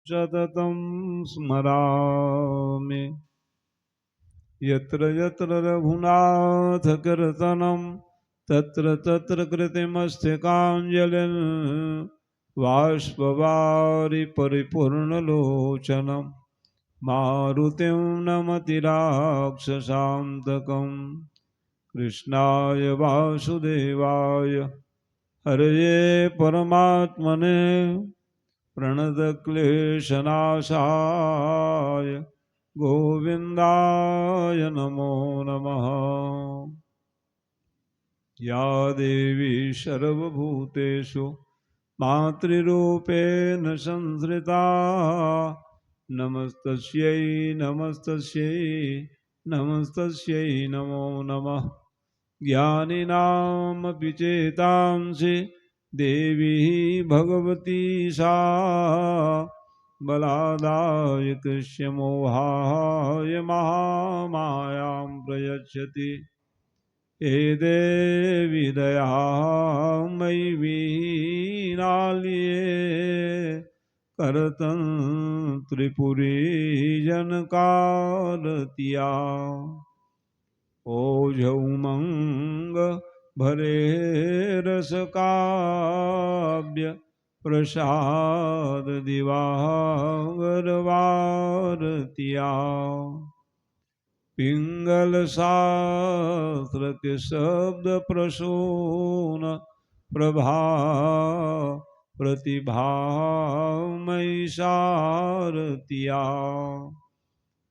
सततं स्मरामि। यत्र यत्र रघुनाथकीर्तनं तत्र तत्र कृतिमस्तकाञ्जलिं बाष्पवारि परिपूर्णलोचनं मारुतिं नमति राक्षसान्तकं। कृष्णाय वासुदेवाय हरये परमात्मने प्रणतक्लेशनाशाय गोविन्दाय नमो नमः। या देवी सर्वभूतेषु मातृरूपेण संश्रिता नमस्तस्यै नमस्तस्यै नमस्तस्यै नमो नमः। ज्ञानिनामपि चेतांसि देवी भगवती सा बलादाय कृष्यमोहाय महामायां प्रयच्छति। हे देवी दयामयि वीणालये करतं त्रिपुरी जनकारतिया। ओझौमंग भरे रसकाव्य प्रसाद दिवाकर वारतिया। पिंगल शास्त्र के शब्द प्रसून प्रभा प्रतिभा मई सारतिया।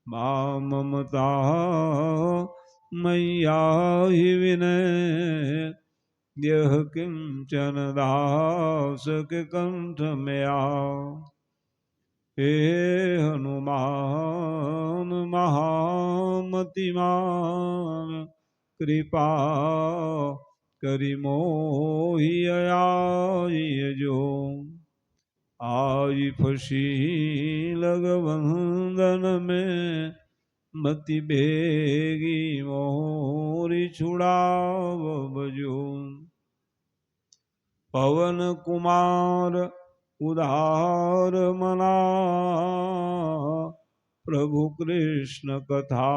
मां ममता मैया हि विनय यह किंचन दास के कंठ में आ। हे हनुमान महामतिमान कृपा करि मोहि आय जो। आई फसी लगबंधन में मति बेगी मोरी छुड़ाव बजो। पवन कुमार उदार मना प्रभु कृष्ण कथा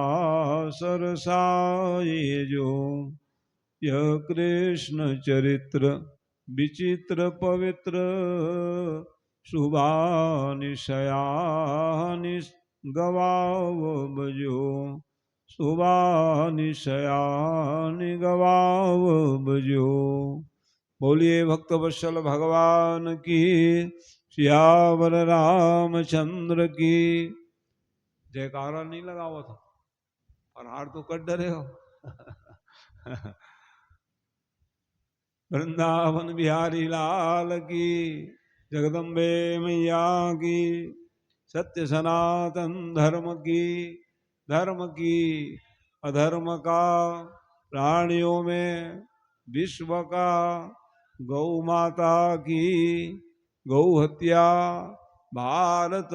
सरसाए जो। यह कृष्ण चरित्र विचित्र पवित्र शुभानिशयानि गवाव बजो। शुभानिशयानि गवाव बजो। बोलिए भक्त वत्सल भगवान की, सियावर रामचंद्र की। जयकारा नहीं लगावा था और हार तो कर डरे हो। वृंदावन बिहारी लाल की, जगदम्बे मैया की, सत्य सनातन धर्म की, धर्म की अधर्म का प्राणियों में विश्व का, गौ माता की, गौ हत्या भारत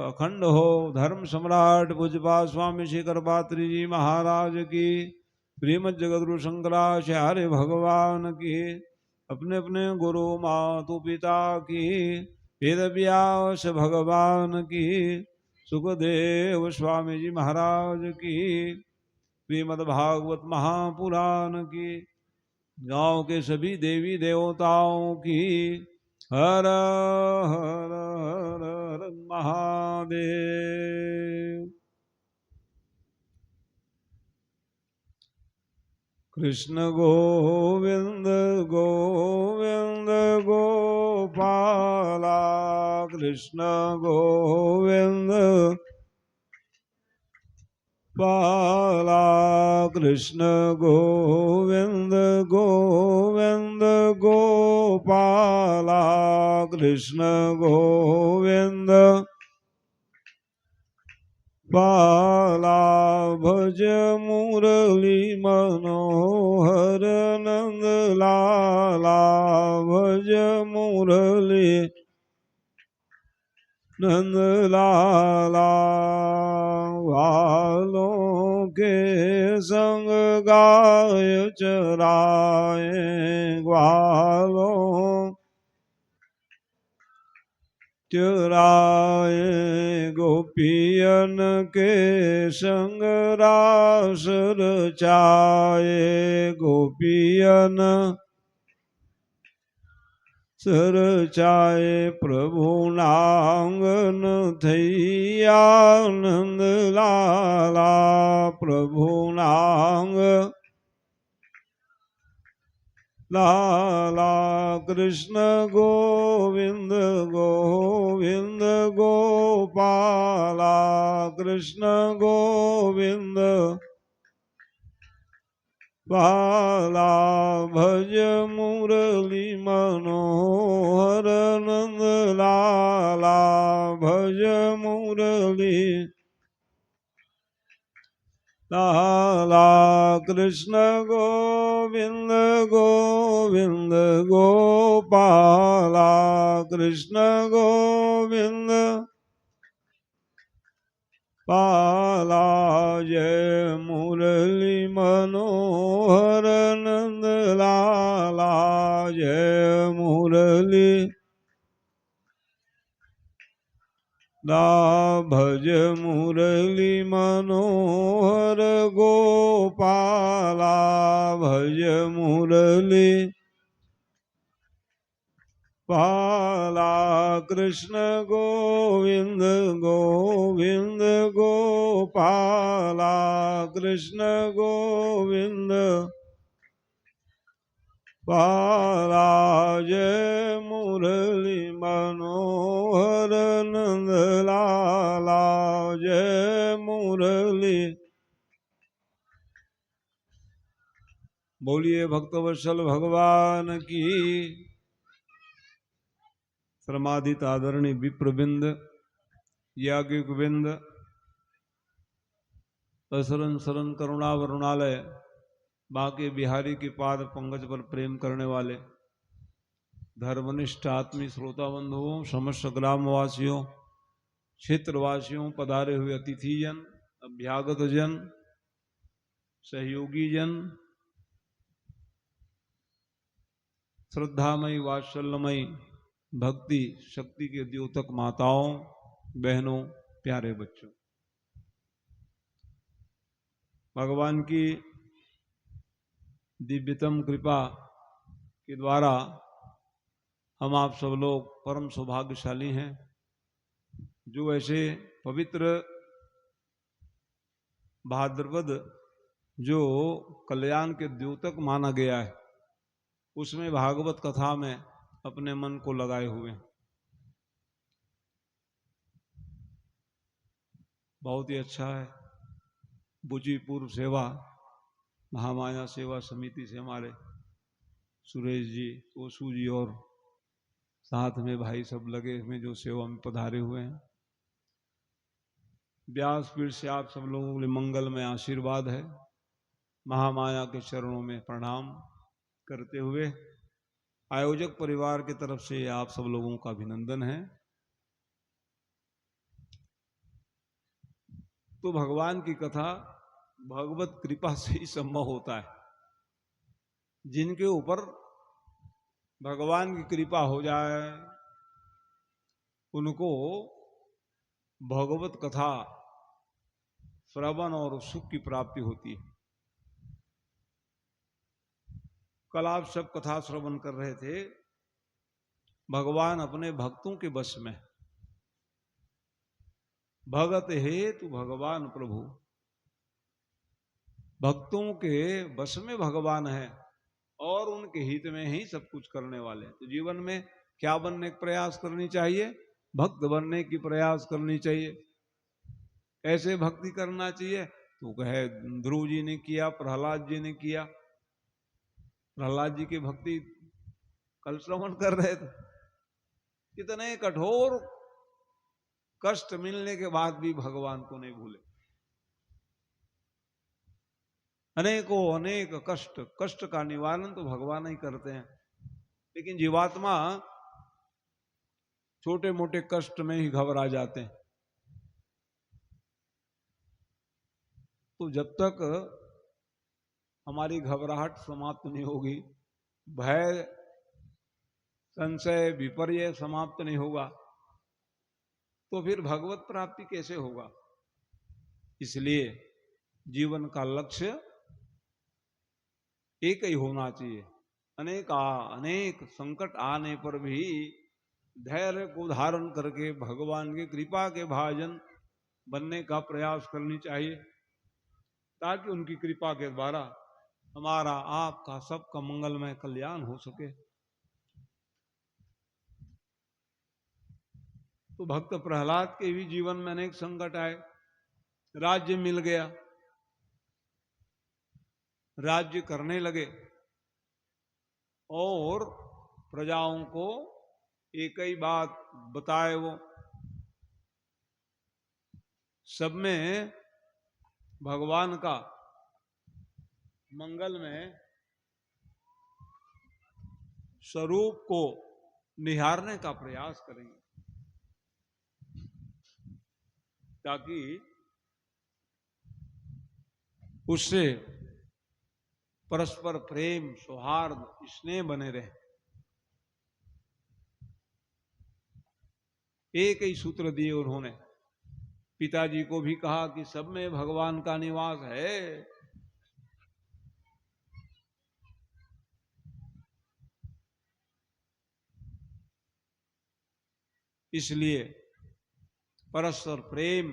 अखंड हो। धर्म सम्राट पूज्यपाद स्वामी श्री कृपात्री जी महाराज की, श्रीमद जगद्गुरु शंकराचार्य भगवान की, अपने अपने गुरु मातु पिता की, वेद व्यास भगवान की, सुखदेव स्वामी जी महाराज की, श्रीमद् भागवत महापुराण की, गांव के सभी देवी देवताओं की। हर हर हर हर महादेव। कृष्ण गोविंद गोविंद गोपाला, कृष्ण गोविंद पाला, कृष्ण गोविंद गोविंद गोपाला, कृष्ण गोविंद पाला। भज मुरली मनोहर नंद लाला, भज मुरली नंद लाला। वालों के संग गाय चराए, ग्वालों चराए गोपियन के संग रास रचाए गोपियन सरचाए प्रभु नांगन थैया नंद लाला प्रभु नांग लाला कृष्ण गोविंद गोविंद गोपाला कृष्ण गोविंद बाला भज मुरली मनोहर नंद लाला भज मुरली लाला कृष्ण गोविंद गोविंद गोपाला कृष्ण गोविंद पाला जय मुरली मनोहर नंद लाला जय मुरली ला भज मुरली मनोहर गोपाला भज मुरली पाला कृष्ण गोविंद गोविंद गोपाला कृष्ण गोविंद पाला जय मुरली मनोहर नंद लाला जय मुरली। बोलिए भक्तवत्सल भगवान की। श्रमादित आदरणीय विप्रबिंद याज्ञिक बिंद असरन सरन करुणा वरुणालय बाके बिहारी के पाद पंकज पर प्रेम करने वाले धर्मनिष्ठ आत्मी श्रोता बंधुओं समस्त ग्रामवासियों क्षेत्रवासियों पधारे हुए अतिथिजन अभ्यागत जन सहयोगी जन श्रद्धामयी वात्सल्यमयी भक्ति शक्ति के द्योतक माताओं बहनों प्यारे बच्चों, भगवान की दिव्यतम कृपा के द्वारा हम आप सब लोग परम सौभाग्यशाली हैं जो ऐसे पवित्र भाद्रपद जो कल्याण के द्योतक माना गया है उसमें भागवत कथा में अपने मन को लगाए हुए हैं। बहुत ही अच्छा है। बुची पूर्व सेवा महामाया सेवा समिति से हमारे सुरेश जी ओसू जी और साथ में भाई सब लगे हुए जो सेवा में पधारे हुए हैं। व्यासपीठ से आप सब लोगों के लिए मंगल में आशीर्वाद है। महामाया के चरणों में प्रणाम करते हुए आयोजक परिवार की तरफ से आप सब लोगों का अभिनंदन है। तो भगवान की कथा भगवत कृपा से ही संभव होता है। जिनके ऊपर भगवान की कृपा हो जाए उनको भगवत कथा श्रवण और सुख की प्राप्ति होती है। कल आप सब कथा श्रवण कर रहे थे। भगवान अपने भक्तों के बस में, भगत हेतु भगवान प्रभु, भक्तों के बस में भगवान है और उनके हित में ही सब कुछ करने वाले। तो जीवन में क्या बनने का प्रयास करनी चाहिए? भक्त बनने की प्रयास करनी चाहिए। कैसे भक्ति करना चाहिए? तो कहे ध्रुव जी ने किया, प्रहलाद जी ने किया। प्रहलाद जी की भक्ति कल श्रवण कर रहे थे। कितने कठोर कष्ट मिलने के बाद भी भगवान को नहीं भूले। अनेकों अनेक कष्ट का निवारण तो भगवान ही करते हैं, लेकिन जीवात्मा छोटे मोटे कष्ट में ही घबरा जाते हैं। तो जब तक हमारी घबराहट समाप्त नहीं होगी, भय संशय विपर्य समाप्त नहीं होगा, तो फिर भगवत प्राप्ति कैसे होगा? इसलिए जीवन का लक्ष्य एक ही होना चाहिए। अनेक संकट आने पर भी धैर्य को धारण करके भगवान की कृपा के भाजन बनने का प्रयास करनी चाहिए, ताकि उनकी कृपा के द्वारा हमारा आपका सबका मंगलमय कल्याण हो सके। तो भक्त प्रहलाद के भी जीवन में अनेक संकट आए। राज्य मिल गया, राज्य करने लगे और प्रजाओं को एक ही बात बताए, वो सब में भगवान का मंगल में स्वरूप को निहारने का प्रयास करेंगे, ताकि उससे परस्पर प्रेम, सौहार्द, स्नेह बने रहे। एक ही सूत्र दिए उन्होंने। पिताजी को भी कहा कि सब में भगवान का निवास है। इसलिए परस्पर प्रेम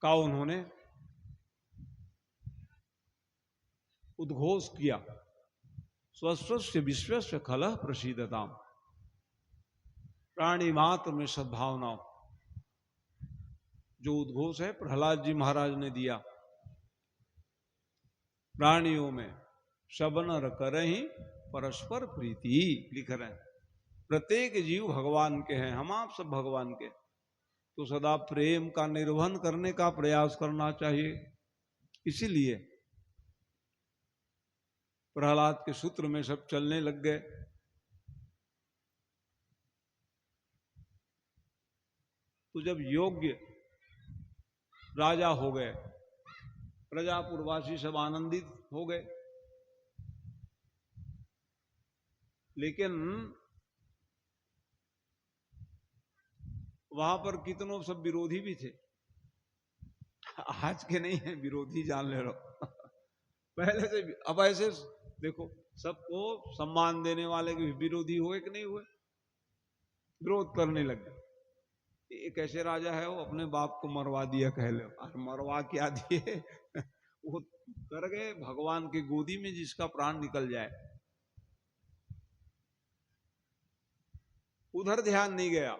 का उन्होंने उद्घोष किया। स्वस्वस्य विश्वस्य खलः प्रसीदताम, प्राणी मात्र में सद्भावना, जो उद्घोष है प्रहलाद जी महाराज ने दिया। प्राणियों में सब नर करहि परस्पर प्रीति, लिख रहे हैं। प्रत्येक जीव भगवान के हैं, हम आप सब भगवान के, तो सदा प्रेम का निर्वहन करने का प्रयास करना चाहिए। इसीलिए प्रहलाद के सूत्र में सब चलने लग गए। तो जब योग्य राजा हो गए, प्रजापुरवासी सब आनंदित हो गए, लेकिन वहां पर कितनों सब विरोधी भी थे। आज के नहीं है विरोधी, जान ले लो। पहले से भी। अब ऐसे देखो, सबको सम्मान देने वाले के विरोधी हुए कि नहीं हुए, विरोध करने लगे। एक ऐसे राजा है, वो अपने बाप को मरवा दिया, कह लो। मरवा क्या दिए? वो कर गए भगवान की गोदी में जिसका प्राण निकल जाए। उधर ध्यान नहीं गया।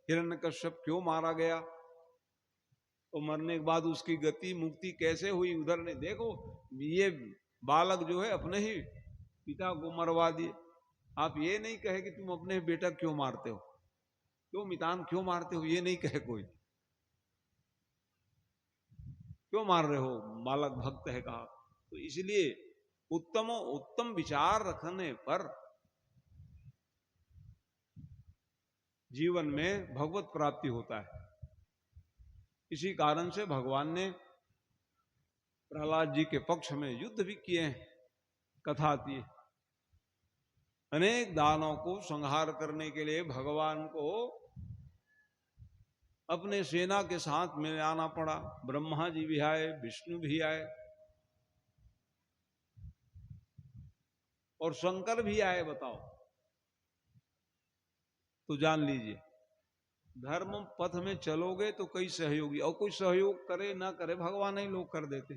हिरण्यकश्यप क्यों मारा गया, तो मरने के बाद उसकी गति मुक्ति कैसे हुई, उधर ने देखो। ये बालक जो है अपने ही पिता को मरवा दिए। आप ये नहीं कहे कि तुम अपने बेटा क्यों मारते हो, क्यों मितान क्यों मारते हो, ये नहीं कहे कोई। क्यों मार रहे हो, बालक भक्त है कहा। तो इसलिए उत्तम विचार रखने पर जीवन में भगवत प्राप्ति होता है। इसी कारण से भगवान ने प्रहलाद जी के पक्ष में युद्ध भी किए हैं। कथा आती है, अनेक दानों को संहार करने के लिए भगवान को अपने सेना के साथ में आना पड़ा। ब्रह्मा जी भी आए, विष्णु भी आए और शंकर भी आए। बताओ, तो जान लीजिए, धर्म पथ में चलोगे तो कई सहयोगी, और कोई सहयोग करे ना करे, भगवान ही लोग कर देते।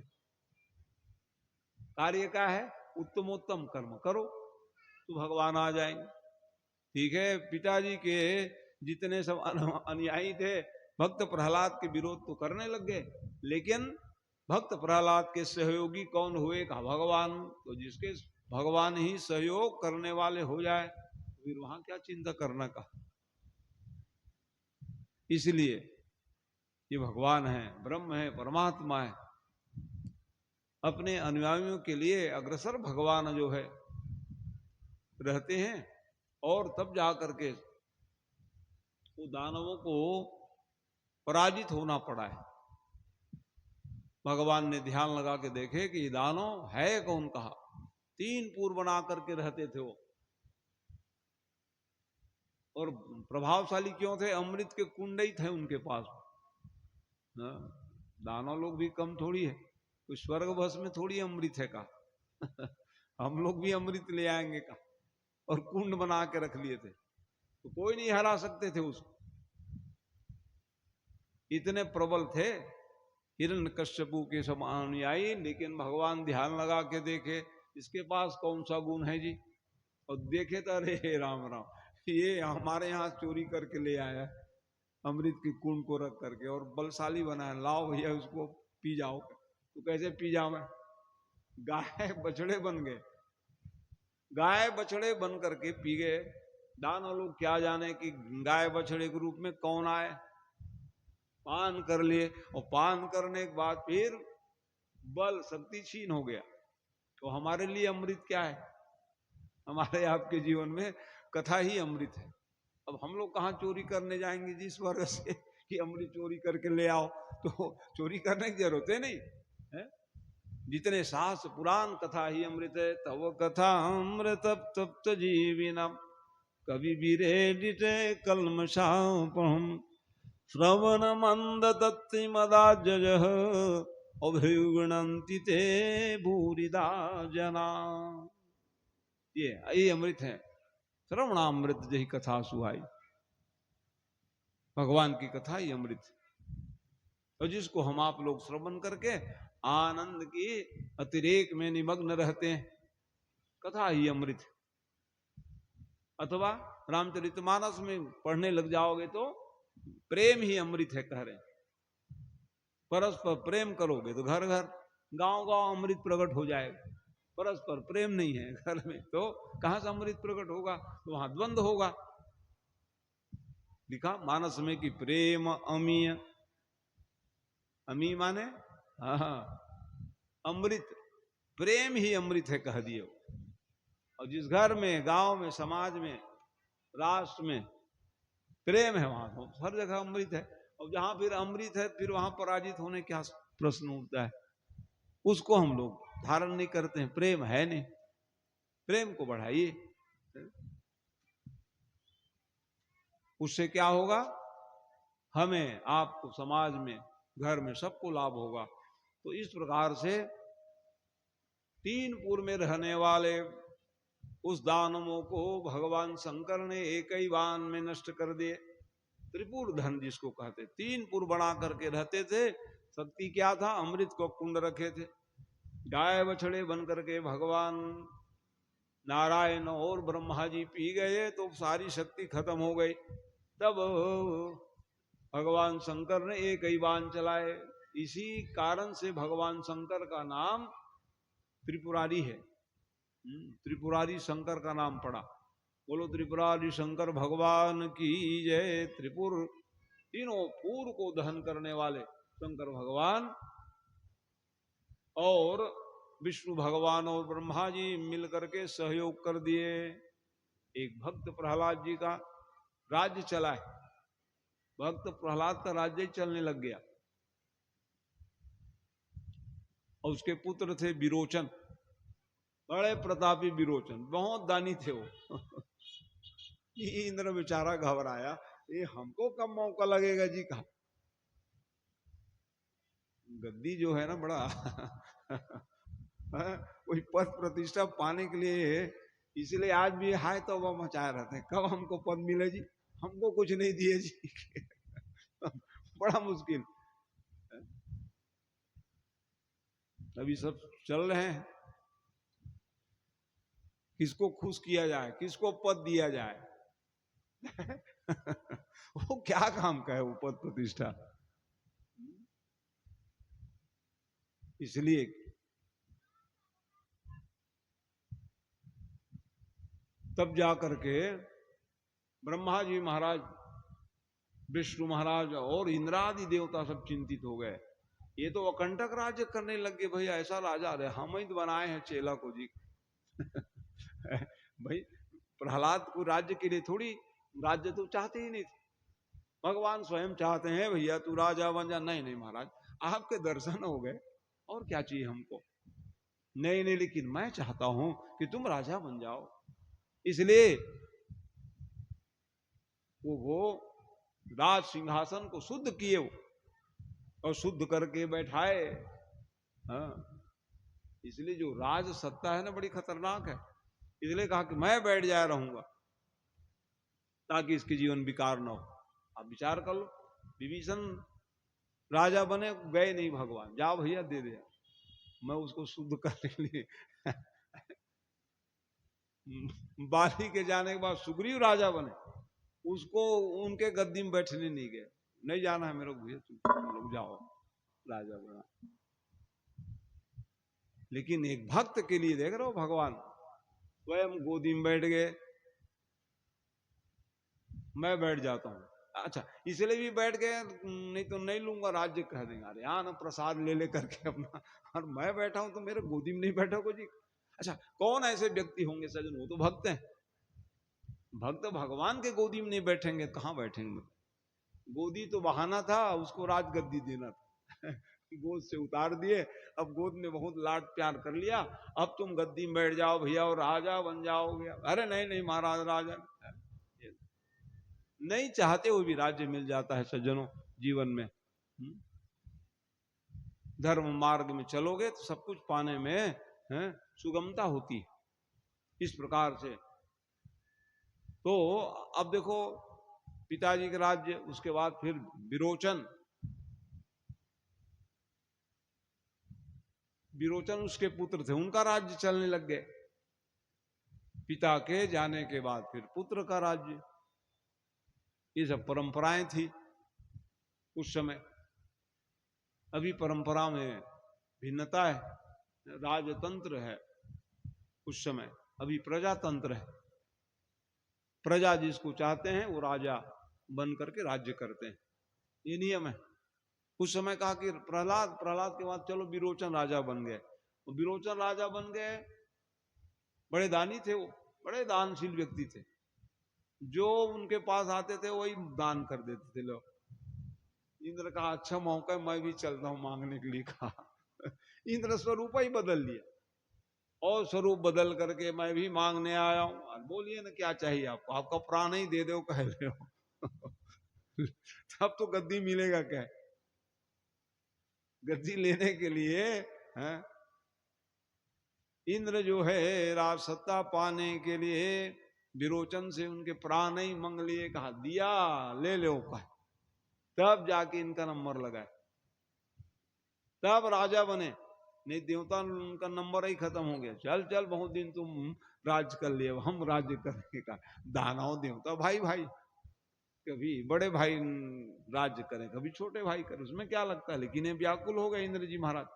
कार्य क्या है, उत्तमोत्तम कर्म करो तो भगवान आ जाएंगे। ठीक है, पिताजी के जितने सब अनुयायी थे, भक्त प्रहलाद के विरोध तो करने लग गए, लेकिन भक्त प्रहलाद के सहयोगी कौन हुए, कहा भगवान। तो जिसके भगवान ही सहयोग करने वाले हो जाए, फिर वहां क्या चिंता करना का। इसलिए ये भगवान है, ब्रह्म है, परमात्मा है। अपने अनुयायियों के लिए अग्रसर भगवान जो है रहते हैं, और तब जाकर के वो दानवों को पराजित होना पड़ा है। भगवान ने ध्यान लगा के देखे कि दानव है कौन, कहा 3 पुर बना करके रहते थे वो। और प्रभावशाली क्यों थे? अमृत के कुंड ही थे उनके पास। दानव लोग भी कम थोड़ी है, कोई स्वर्ग बस में थोड़ी अमृत है का हम लोग भी अमृत ले आएंगे का, और कुंड बना के रख लिए थे, तो कोई नहीं हरा सकते थे उसको, इतने प्रबल थे हिरण्यकश्यपु के समान अनुयायी। लेकिन भगवान ध्यान लगा के देखे इसके पास कौन सा गुण है जी, और देखे तो अरे राम राम, ये हमारे यहाँ चोरी करके ले आया अमृत के कुंड को रख करके, और बलशाली बनाया, लाओ भैया उसको पी जाओ। तो कैसे पी जाओ? मैं गाय बछड़े बन गए, गाय बछड़े बन करके पी गए। दानव लोग क्या जाने कि गाय बछड़े के रूप में कौन आए, पान कर लिए, और पान करने के बाद फिर बल शक्ति छीन हो गया। तो हमारे लिए अमृत क्या है? हमारे आपके जीवन में कथा ही अमृत है। अब हम लोग कहाँ चोरी करने जाएंगे जिस वर्ग से कि अमृत चोरी करके ले आओ, तो चोरी करने की जरूरत है नहीं है? जितने शास्त्र पुराण कथा ही अमृत है। तव कथा अमृत तप्त जीविना कवि विरेडिते कल्मषापहम श्रवण मंद तत्ति मदाजज अभिगुणंति ते भूरिदा जना। ये अमृत है, श्रवणामृत जही कथा सुहाई। भगवान की कथा ही अमृत, और जिसको हम आप लोग श्रवण करके आनंद की अतिरेक में निमग्न रहते हैं, कथा ही अमृत। अथवा रामचरितमानस में पढ़ने लग जाओगे तो प्रेम ही अमृत है कह रहे। परस्पर प्रेम करोगे तो घर घर गांव गांव अमृत प्रकट हो जाएगा। परस्पर प्रेम नहीं है घर में तो कहां से अमृत प्रकट होगा? तो वहां द्वंद्व होगा। लिखा मानस में कि प्रेम अमीय, अमी माने अमृत, प्रेम ही अमृत है कह दिए। और जिस घर में, गांव में, समाज में, राष्ट्र में प्रेम है वहां तो हर जगह अमृत है। और जहां फिर अमृत है फिर वहां पराजित होने क्या प्रश्न उठता है? उसको हम लोग धारण नहीं करते हैं, प्रेम है नहीं। प्रेम को बढ़ाइए, उससे क्या होगा? हमें, आपको, समाज में, घर में सबको लाभ होगा। तो इस प्रकार से तीनपुर में रहने वाले उस दानवों को भगवान शंकर ने एक ही बाण में नष्ट कर दिए। त्रिपुर धन जिसको कहते, तीनपुर बना करके रहते थे। शक्ति क्या था? अमृत को कुंड रखे थे। गाय बछड़े बन करके भगवान नारायण और ब्रह्मा जी पी गए तो सारी शक्ति खत्म हो गई। तब भगवान शंकर ने एक ही बाण चलाए। इसी कारण से भगवान शंकर का नाम त्रिपुरारी है। त्रिपुरारी शंकर का नाम पड़ा। बोलो त्रिपुरारी शंकर भगवान की जय। त्रिपुर, तीनों पूर को दहन करने वाले शंकर भगवान और विष्णु भगवान और ब्रह्मा जी मिलकर के सहयोग कर दिए। एक भक्त प्रहलाद जी का राज्य चला है। भक्त प्रहलाद का राज्य ही चलने लग गया। और उसके पुत्र थे विरोचन, बड़े प्रतापी विरोचन, बहुत दानी थे वो इंद्र बेचारा घबराया, ये हमको कब मौका लगेगा जी का। गद्दी जो है ना बड़ा कोई पद प्रतिष्ठा पाने के लिए, इसलिए आज भी हाय तो वह मचाए रहते हैं, कब हमको पद मिले जी, हमको कुछ नहीं दिए जी बड़ा मुश्किल। अभी सब चल रहे हैं, किसको खुश किया जाए, किसको पद दिया जाए वो क्या काम का है वो पद प्रतिष्ठा। इसलिए तब जा करके ब्रह्मा जी महाराज, विष्णु महाराज और इंद्रादि देवता सब चिंतित हो गए। ये तो अकंटक राज्य करने लग गए भैया, ऐसा राजा रहे, हम ही तो बनाए हैं चेला को जी भाई प्रहलाद को राज्य के लिए थोड़ी, राज्य तो चाहते ही नहीं थे। भगवान स्वयं चाहते हैं भैया तू राजा बन जा। नहीं नहीं महाराज, आपके दर्शन हो गए, और क्या चाहिए हमको? नहीं नहीं, लेकिन मैं चाहता हूं कि तुम राजा बन जाओ। इसलिए वो राज सिंहासन को शुद्ध किए वो, और शुद्ध करके बैठाए। हाँ, इसलिए जो राज सत्ता है ना बड़ी खतरनाक है। इसलिए कहा कि मैं बैठ जाया रहूंगा ताकि इसके जीवन विकार न हो। आप विचार कर लो, विभीषण राजा बने, गए नहीं भगवान, जाओ भैया दे दे, मैं उसको शुद्ध करने के लिए बाली के जाने के बाद सुग्रीव राजा बने, उसको उनके गद्दी में बैठने नहीं गए, नहीं जाना है मेरे को भैया, तुम लोग जाओ, राजा बना। लेकिन एक भक्त के लिए देख रहे हो, भगवान स्वयं गोदी में बैठ गए, मैं बैठ जाता हूँ। अच्छा, इसलिए भी बैठ गए, नहीं तो नहीं लूंगा राज्य, कह देंगे अरे यहाँ ना प्रसाद ले ले करके अपना, और मैं बैठा हूं तो मेरे गोदी में नहीं बैठोगे जी। अच्छा, कौन ऐसे व्यक्ति होंगे सजन, वो तो भक्त हैं, भक्त भगवान के गोदी में नहीं बैठेंगे, कहाँ बैठेंगे। गोदी तो बहाना था, उसको राजगद्दी देना था गोद से उतार दिए, अब गोद में बहुत लाड प्यार कर लिया, अब तुम गद्दी में बैठ जाओ भैया और राजा बन जाओगे। अरे नहीं नहीं महाराज, राजा नहीं चाहते हुए भी राज्य मिल जाता है सज्जनों जीवन में। धर्म मार्ग में चलोगे तो सब कुछ पाने में सुगमता होती है, इस प्रकार से। तो अब देखो, पिताजी के राज्य, उसके बाद फिर विरोचन, विरोचन उसके पुत्र थे, उनका राज्य चलने लग गए। पिता के जाने के बाद फिर पुत्र का राज्य, ये सब परंपराएं थी उस समय। अभी परंपरा में भिन्नता है, राजतंत्र है उस समय, अभी प्रजातंत्र है। प्रजा जिसको चाहते हैं वो राजा बन करके राज्य करते हैं, ये नियम है। उस समय कहा कि प्रहलाद, प्रहलाद के बाद चलो विरोचन राजा बन गए। विरोचन राजा बन गए, बड़े दानी थे वो, बड़े दानशील व्यक्ति थे, जो उनके पास आते थे वही दान कर देते थे लोग। इंद्र कहा अच्छा मौका है, मैं भी चलता हूं मांगने के लिए, कहा इंद्र स्वरूप ही बदल लिया, और स्वरूप बदल करके मैं भी मांगने आया हूं। बोलिए ना क्या चाहिए आपको, आपका प्राण ही दे दो कह रहे हो तब तो गद्दी मिलेगा क्या, गद्दी लेने के लिए है? इंद्र जो है राज सत्ता पाने के लिए विरोचन से उनके प्राण ही मंग लिए, कहा दिया ले लो, कहा तब जाके इनका नंबर लगाए, तब राजा बने। नहीं देवता उनका नंबर ही खत्म हो गया, चल चल बहुत दिन तुम राज कर लिए, हम राज्य करने का। दानव देवता भाई भाई, कभी बड़े भाई राज्य करें, कभी छोटे भाई करें, उसमें क्या लगता है। लेकिन ये व्याकुल हो गए इंद्र जी महाराज,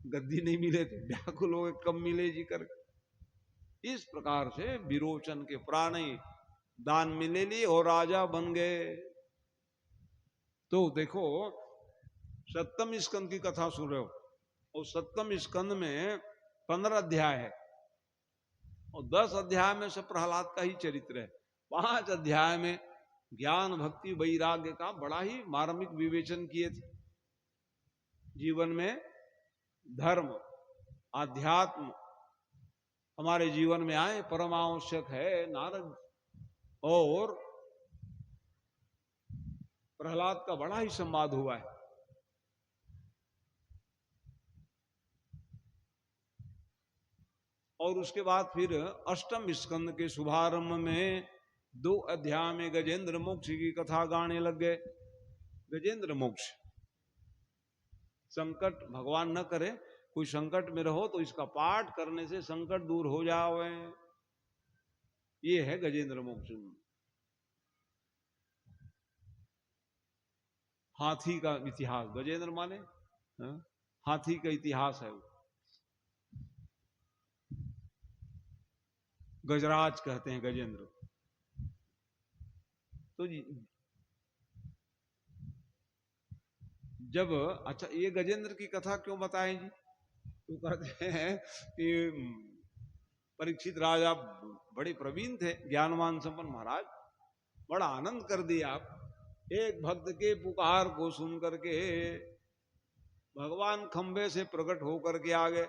गद्दी नहीं मिले तो व्याकुल हो गए, कब मिले जी कर। इस प्रकार से विरोचन के प्राण ही दान में ले लिए और राजा बन गए। तो देखो, सप्तम स्कंद की कथा सुन रहे हो, और सप्तम स्कंद में 15 अध्याय है, और 10 अध्याय में से प्रहलाद का ही चरित्र है। 5 अध्याय में ज्ञान भक्ति वैराग्य का बड़ा ही मार्मिक विवेचन किए थे। जीवन में धर्म आध्यात्म हमारे जीवन में आए, परम आवश्यक है। नारद और प्रहलाद का बड़ा ही संवाद हुआ है। और उसके बाद फिर अष्टम स्कंद के शुभारंभ में 2 अध्याय में गजेंद्र मोक्ष की कथा गाने लग गए। गजेंद्र मोक्ष, संकट भगवान न करे, कोई संकट में रहो तो इसका पाठ करने से संकट दूर हो जावे, ये है गजेंद्र मोक्ष। हाथी का इतिहास, गजेंद्र माने हाथी का इतिहास है वो, गजराज कहते हैं गजेंद्र। तो जब, अच्छा ये गजेंद्र की कथा क्यों बताएं जी, तो कहते हैं कि परीक्षित राजा बड़े प्रवीण थे, ज्ञानवान संपन्न, महाराज बड़ा आनंद कर दिया आप, एक भक्त के पुकार को सुन करके भगवान खंबे से प्रकट होकर के आ गए।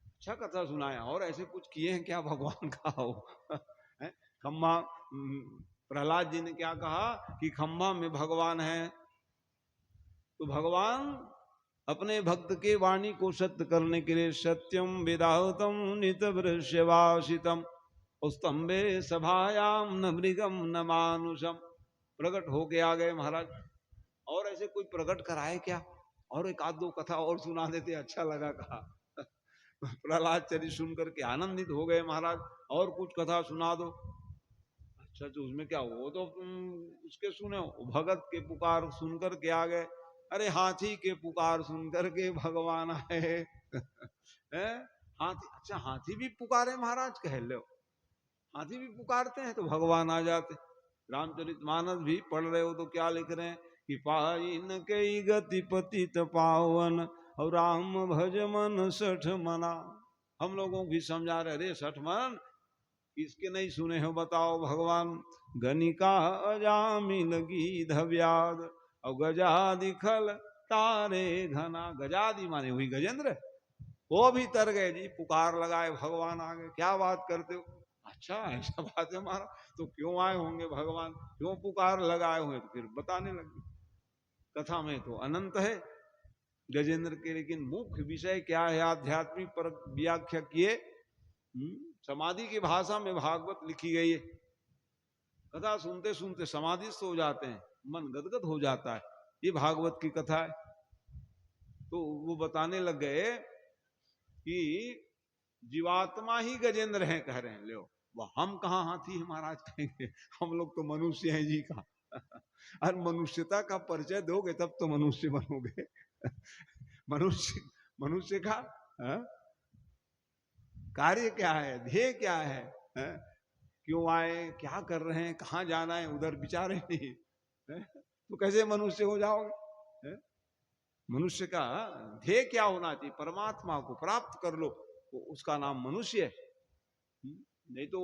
अच्छा कथा सुनाया, और ऐसे कुछ किए हैं क्या भगवान का हो खम्मा प्रहलाद जी ने क्या कहा कि खंभा में भगवान है। तो भगवान अपने भक्त के वाणी को सत्य करने के लिए सत्यम वेदाहतम नित वृष्यवासितम स्तंभे सभायाम न मृगम न मानुषम, प्रकट होके आ गए महाराज। और ऐसे कोई प्रकट कराए क्या, और एक आध दो कथा और सुना देते, अच्छा लगा कहा। प्रहलाद चरित सुन करके आनंदित हो गए महाराज, और कुछ कथा सुना दो। अच्छा तो उसमें क्या, वो तो उसके सुने, भगत के पुकार सुन करके आ गए। अरे हाथी के पुकार सुन करके भगवान आए। हाथी, अच्छा हाथी भी पुकारे महाराज, कह लो हाथी भी पुकारते हैं तो भगवान आ जाते। रामचरितमानस भी पढ़ रहे हो तो क्या लिख रहे हैं कि पाइन कई गति पतित पावन और राम भज मन सठ मना। हम लोगों को भी समझा रहे, अरे सठ मन किसके नहीं सुने हो बताओ। भगवान गणिका अजामी लगी धव्याद और गजादि खल तारे घना। गजादि माने हुई गजेंद्र, वो भी तर गए जी, पुकार लगाए भगवान आ गए। क्या बात करते हो, अच्छा ऐसा बात है हमारा, तो क्यों आए होंगे भगवान, क्यों पुकार लगाए होंगे, तो फिर बताने लगे। कथा में तो अनंत है गजेंद्र के, लेकिन मुख्य विषय क्या है आध्यात्मिक पर व्याख्या किए। समाधि की भाषा में भागवत लिखी गई है। कथा सुनते सुनते समाधिस्थ हो जाते हैं, मन गदगद हो जाता है, ये भागवत की कथा है। तो वो बताने लग गए कि जीवात्मा ही गजेंद्र हैं, कह रहे हैं। लो वह हम कहाँ हाथी है महाराज, कहेंगे हम लोग तो मनुष्य हैं जी का। और मनुष्यता का परिचय दोगे तब तो मनुष्य बनोगे। मनुष्य, मनुष्य का कार्य क्या है, ध्येय क्या है, क्यों आए, क्या कर रहे हैं, कहाँ जाना है, उधर विचार ही नहीं है? तो कैसे मनुष्य हो जाओगे। मनुष्य का ध्येय क्या होना चाहिए, परमात्मा को प्राप्त कर लो, तो उसका नाम मनुष्य है। नहीं तो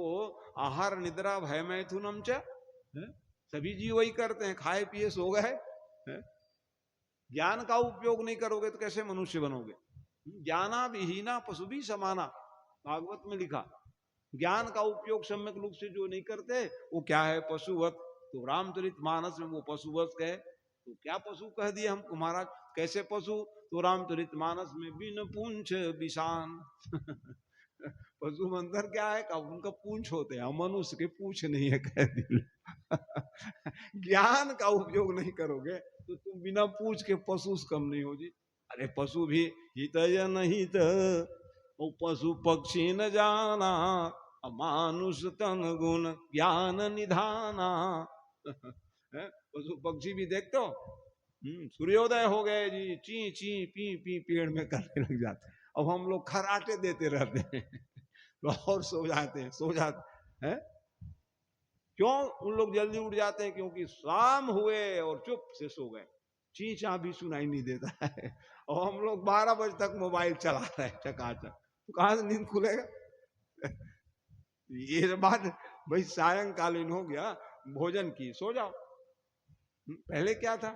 आहार निद्रा भय मैथुनम च, सभी जीव वही करते हैं, खाए पिए सो गए। ज्ञान का उपयोग नहीं करोगे तो कैसे मनुष्य बनोगे। ज्ञाना विहीना पशु भी समाना, भागवत में लिखा। ज्ञान का उपयोग सम्यक रूप से जो नहीं करते वो क्या है, पशुवत। तो रामचरितमानस में वो पशुवत कहे, तो क्या पशु कह दिए हमको महाराज, कैसे पशु, तो रामचरितमानस में बिन पूंछ विषान। पशु मंत्र क्या है, कब उनका पूंछ होते हैं, मनुष्य के पूंछ नहीं है, कह दिए। ज्ञान का उपयोग नहीं करोगे तो तुम बिना पूछ के पशु से कम नहीं हो जी। अरे पशु भी हित नहीं, वो पशु पक्षी न जाना, मानुष तन गुण ज्ञान निधाना। पशु पक्षी भी देखते हो, सूर्योदय हो गए जी, ची ची पी पी पेड़ में करने लग जाते। अब हम लोग खराटे देते रहते हैं, तो और सो जाते हैं। क्यों उन लोग जल्दी उठ जाते हैं, क्योंकि शाम हुए और चुप से सो गए, चींचा भी सुनाई नहीं देता है। और हम लोग 12 बजे तक मोबाइल चला रहे हैं चकाचक, तो कहां से नींद खुलेगा। ये बात भाई सायंकालीन हो गया, भोजन की सो जाओ। पहले क्या था,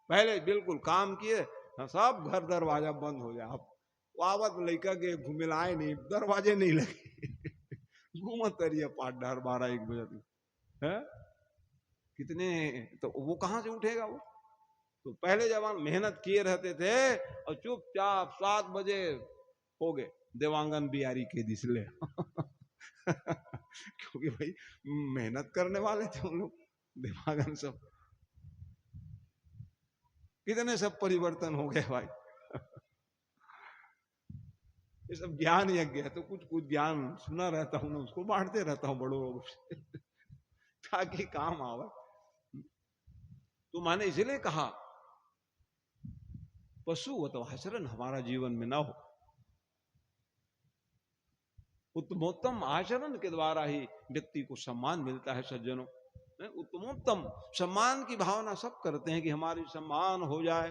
पहले बिल्कुल काम किए, सब घर दरवाजा बंद हो जाए। अब आवत लड़का के घुमिलाए नहीं, दरवाजे नहीं लगे। घूमत रहिए 5 12 1 बजे तक है कितने, तो वो कहां से उठेगा वो। तो पहले जवान मेहनत किए रहते थे और चुपचाप 7 बजे हो गए देवांगन बिहारी के दिसले। क्योंकि भाई मेहनत करने वाले थे उन लोग, देवांगन सब। कितने सब परिवर्तन हो गए भाई। ये सब ज्ञान यज्ञ है, तो कुछ कुछ ज्ञान सुना रहता हूं ना, उसको बांटते रहता हूं बड़ों लोगों से, ताकि काम आवे। तो मैंने इसलिए कहा पशुवत आचरण हमारा जीवन में ना हो। उत्तमोत्तम आचरण के द्वारा ही व्यक्ति को सम्मान मिलता है सज्जनों। उत्तमोत्तम सम्मान की भावना सब करते हैं कि हमारी सम्मान हो जाए,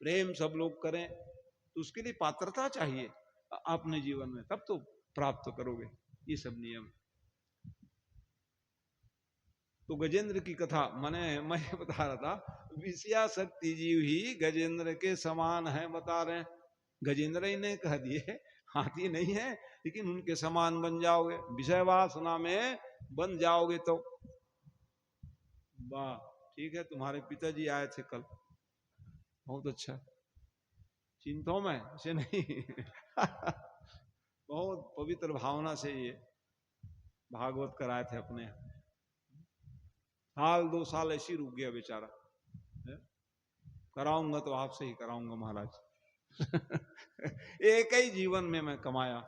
प्रेम सब लोग करें, तो उसके लिए पात्रता चाहिए अपने जीवन में, तब तो प्राप्त करोगे ये सब नियम। तो गजेंद्र की कथा मैं बता रहा था, विषया शक्ति जीव ही गजेंद्र के समान है, बता रहे हैं। गजेंद्र ही ने कह दिए हाथी नहीं है, लेकिन उनके समान बन जाओगे, विषय वासना में बन जाओगे तो वाह। ठीक है, तुम्हारे पिताजी आए थे कल, बहुत अच्छा, चिंताओं में ऐसे नहीं बहुत पवित्र भावना से ये भागवत कराए थे अपने, साल 2 साल ऐसी रुक गया बेचारा। कराऊंगा तो आपसे ही कराऊंगा महाराज एक ही जीवन में मैं कमाया,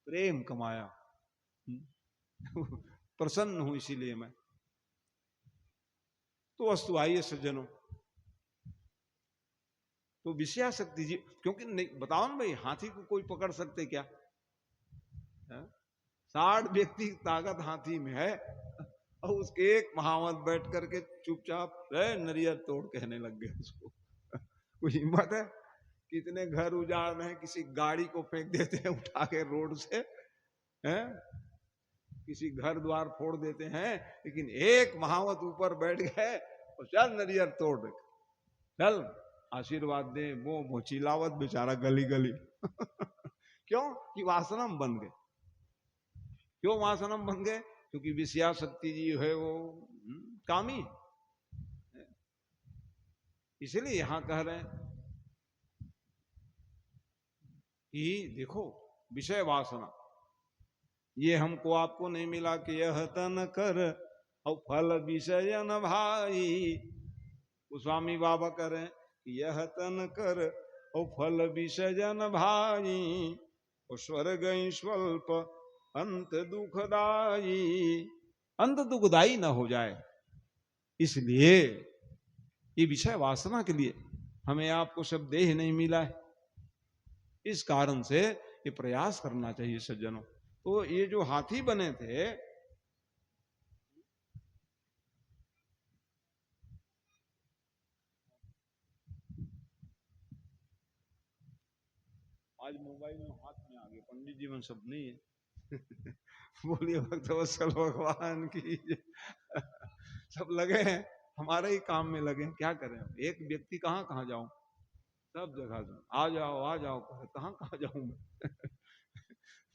प्रेम कमाया, प्रसन्न हूं इसीलिए मैं। तो वस्तु आइए सज्जनों, तो विषयाशक्ति जी, क्योंकि नहीं बताओ ना भाई, हाथी को कोई पकड़ सकते क्या? 60 व्यक्ति की ताकत हाथी में है, और उसके एक महावत बैठ करके चुपचाप नरियर तोड़ कहने लग गए उसको कोई हिम्मत है? कितने घर उजाड़ रहे हैं, किसी गाड़ी को फेंक देते हैं उठा के रोड से, हैं? किसी घर द्वार फोड़ देते हैं, लेकिन एक महावत ऊपर बैठ गए और चल नरियर तोड़, चल आशीर्वाद दे, वो चिल्लावत बेचारा गली गली क्यों? कि वासनम बन गए। क्यों वासनम बन गए? क्योंकि विषयाशक्ति जी है वो कामी, इसलिए यहां कह रहे हैं कि देखो विषय वासना, ये हमको आपको नहीं मिला कि यह तन कर और फल विषय न भाई। गोस्वामी बाबा कह रहे हैं कि यह तन कर और फल विषय न भाई, और स्वर्ग स्वल्प अंत दुखदाई, अंत दुखदाई न हो जाए, इसलिए ये विषय वासना के लिए हमें आपको सब देह नहीं मिला है। इस कारण से ये प्रयास करना चाहिए सज्जनों। तो ये जो हाथी बने थे, आज मोबाइल में हाथ में आ गए, पंडित जीवन सब नहीं है बोलिए भक्तवत्सल भगवान की सब लगे हैं हमारे ही काम में लगे हैं, क्या करें? एक व्यक्ति कहाँ कहाँ जाऊं, सब जगह जाऊं, आ जाओ कहाँ कहाँ जाऊं मैं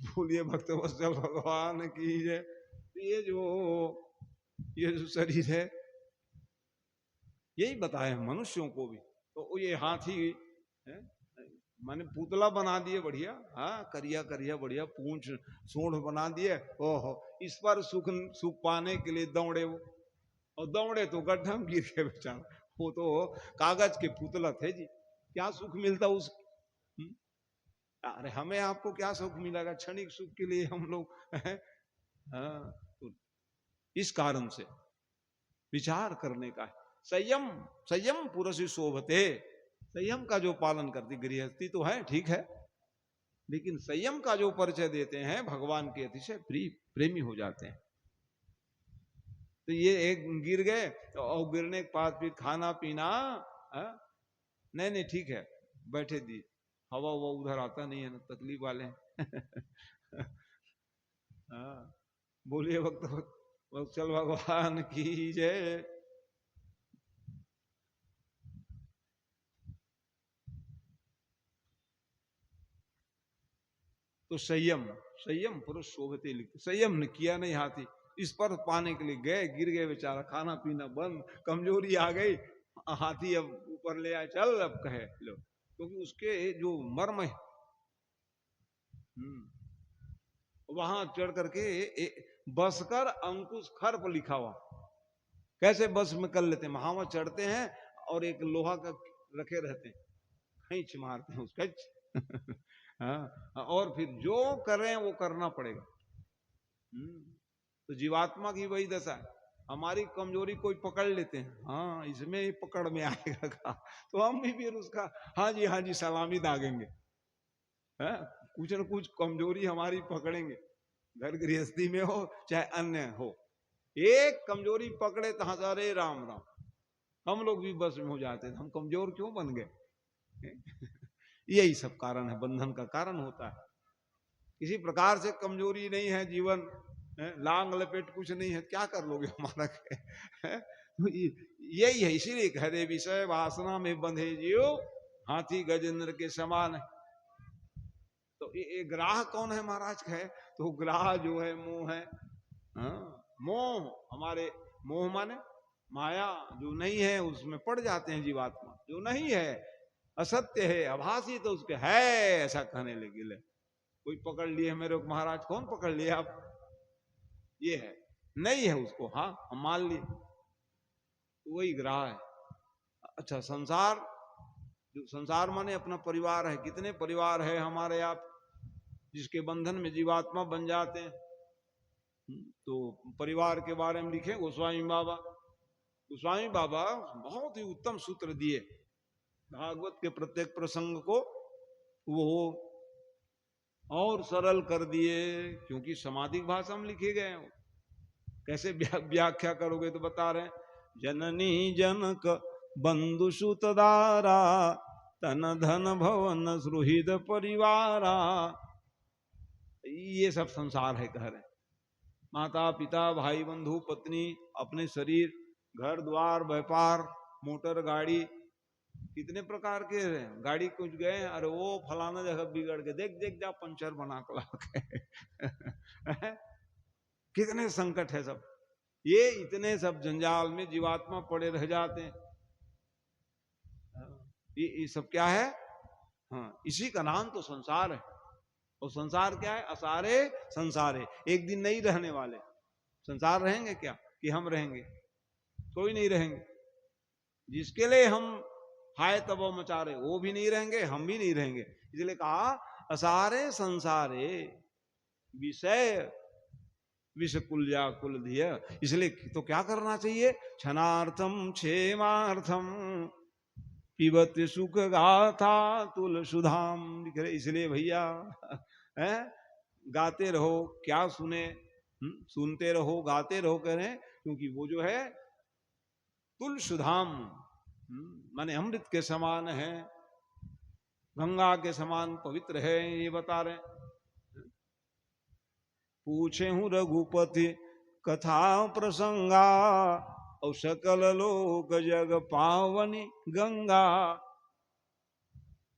बोलिए भक्तवत्सल भगवान की जय। ये जो शरीर है, यही बताए मनुष्यों को भी, तो ये हाथी है, माने पुतला बना दिए बढ़िया, हाँ करिया करिया बढ़िया, पूंछ सूंढ बना दिए, ओहो इस पर सुख सुख पाने के लिए दौड़े वो, और दौड़े तो गड्ढा में गिर गए बेचारा। वो तो कागज के पुतला थे जी, क्या सुख मिलता उस, अरे हमें आपको क्या सुख मिलेगा? क्षणिक सुख के लिए हम लोग हाँ, तो इस कारण से विचार करने का है। संयम, संयम पुरुष शोभते, संयम का जो पालन करती गृहस्थी तो है ठीक है, लेकिन संयम का जो परिचय देते हैं भगवान के अतिशय प्रेमी हो जाते हैं। तो ये एक गिर गए और गिरने के बाद फिर खाना पीना, नहीं नहीं ठीक है बैठे दी, हवा वो उधर आता नहीं है ना, तकलीफ वाले हाँ बोलिए वत्सल भगवान की जय। तो संयम, संयम पुरुष शोभते लिखते, संयम ने किया नहीं हाथी, इस पर पाने के लिए गए, गिर गए बेचारा, खाना पीना बंद, कमजोरी आ गई, हाथी अब ऊपर ले आए, चल अब कहे लो, क्योंकि उसके जो मर्म है वहां चढ़ करके बसकर अंकुश खर पर लिखा हुआ, कैसे बस में कर लेते हैं, वहां चढ़ते हैं और एक लोहा का रखे रहते हैं, खींच मारते हैं उसका हाँ, और फिर जो करें वो करना पड़ेगा। तो जीवात्मा की वही दशा है, हमारी कमजोरी कोई पकड़ लेते हैं, हाँ इसमें ही पकड़ में आएगा का, तो हम भी फिर उसका हाँ जी सलामी दागेंगे, कुछ न कुछ कमजोरी हमारी पकड़ेंगे, घर गृहस्थी में हो चाहे अन्य हो, एक कमजोरी पकड़े तो अरे राम राम, हम लोग भी बस में हो जाते थे, हम कमजोर क्यों बन गए यही सब कारण है, बंधन का कारण होता है। किसी प्रकार से कमजोरी नहीं है, जीवन लांग लपेट कुछ नहीं है, क्या कर लोगे हमारा तो यही है, इसीलिए कह दे विषय वासना में बंधे जियो हाथी गजेंद्र के समान है। तो ये ग्राह कौन है महाराज है? तो ग्राह जो है मोह है। हाँ, मोह, हमारे मोह माने माया, जो नहीं है उसमें पड़ जाते हैं जीवात्मा। जो नहीं है, असत्य है, आभासी, तो उसके है ऐसा कहने लगे। ले कोई पकड़ लिए मेरे को महाराज, कौन पकड़ लिए आप? ये है, नहीं है उसको, हाँ हम मान लिए, तो वही ग्राह है। अच्छा, संसार, जो संसार माने अपना परिवार है। कितने परिवार है हमारे आप, जिसके बंधन में जीवात्मा बन जाते हैं। तो परिवार के बारे में लिखे गोस्वामी बाबा। गोस्वामी बाबा बहुत ही उत्तम सूत्र दिए, भागवत के प्रत्येक प्रसंग को वो और सरल कर दिए, क्योंकि समाधिक भाषा में लिखे गए हैं। कैसे व्याख्या करोगे? तो बता रहे हैं, जननी जनक बंधु सुतदारा, तन धन भवन सुहृद परिवारा। ये सब संसार है, कह रहे हैं। माता पिता भाई बंधु पत्नी, अपने शरीर, घर द्वार, व्यापार, मोटर गाड़ी, कितने प्रकार के हैं। गाड़ी कुछ गए, अरे वो फलाना जगह बिगड़ के, देख देख जा पंचर बना के कितने संकट है सब। ये इतने सब जंजाल में जीवात्मा पड़े रह जाते हैं। ये सब क्या है? हाँ, इसी का नाम तो संसार है। और संसार क्या है? असारे संसारे, एक दिन नहीं रहने वाले। संसार रहेंगे क्या? कि हम रहेंगे? कोई नहीं रहेंगे। जिसके लिए हम हाय तबो मचा रहे, वो भी नहीं रहेंगे, हम भी नहीं रहेंगे। इसलिए कहा असारे संसारे विषय विष कुल जा कुल धिय। इसलिए तो क्या करना चाहिए? क्षणार्थम क्षेमार्थम पिबत सुख गाथा तुल सुधाम। इसलिए भैया है, गाते रहो, क्या सुने, सुनते रहो, गाते रहो, कह रहे हैं, क्योंकि वो जो है तुल सुधाम माने अमृत के समान है, गंगा के समान पवित्र है, ये बता रहे। पूछे हूं रघुपति कथा प्रसंगा, और सकल लोक जग पावनी गंगा।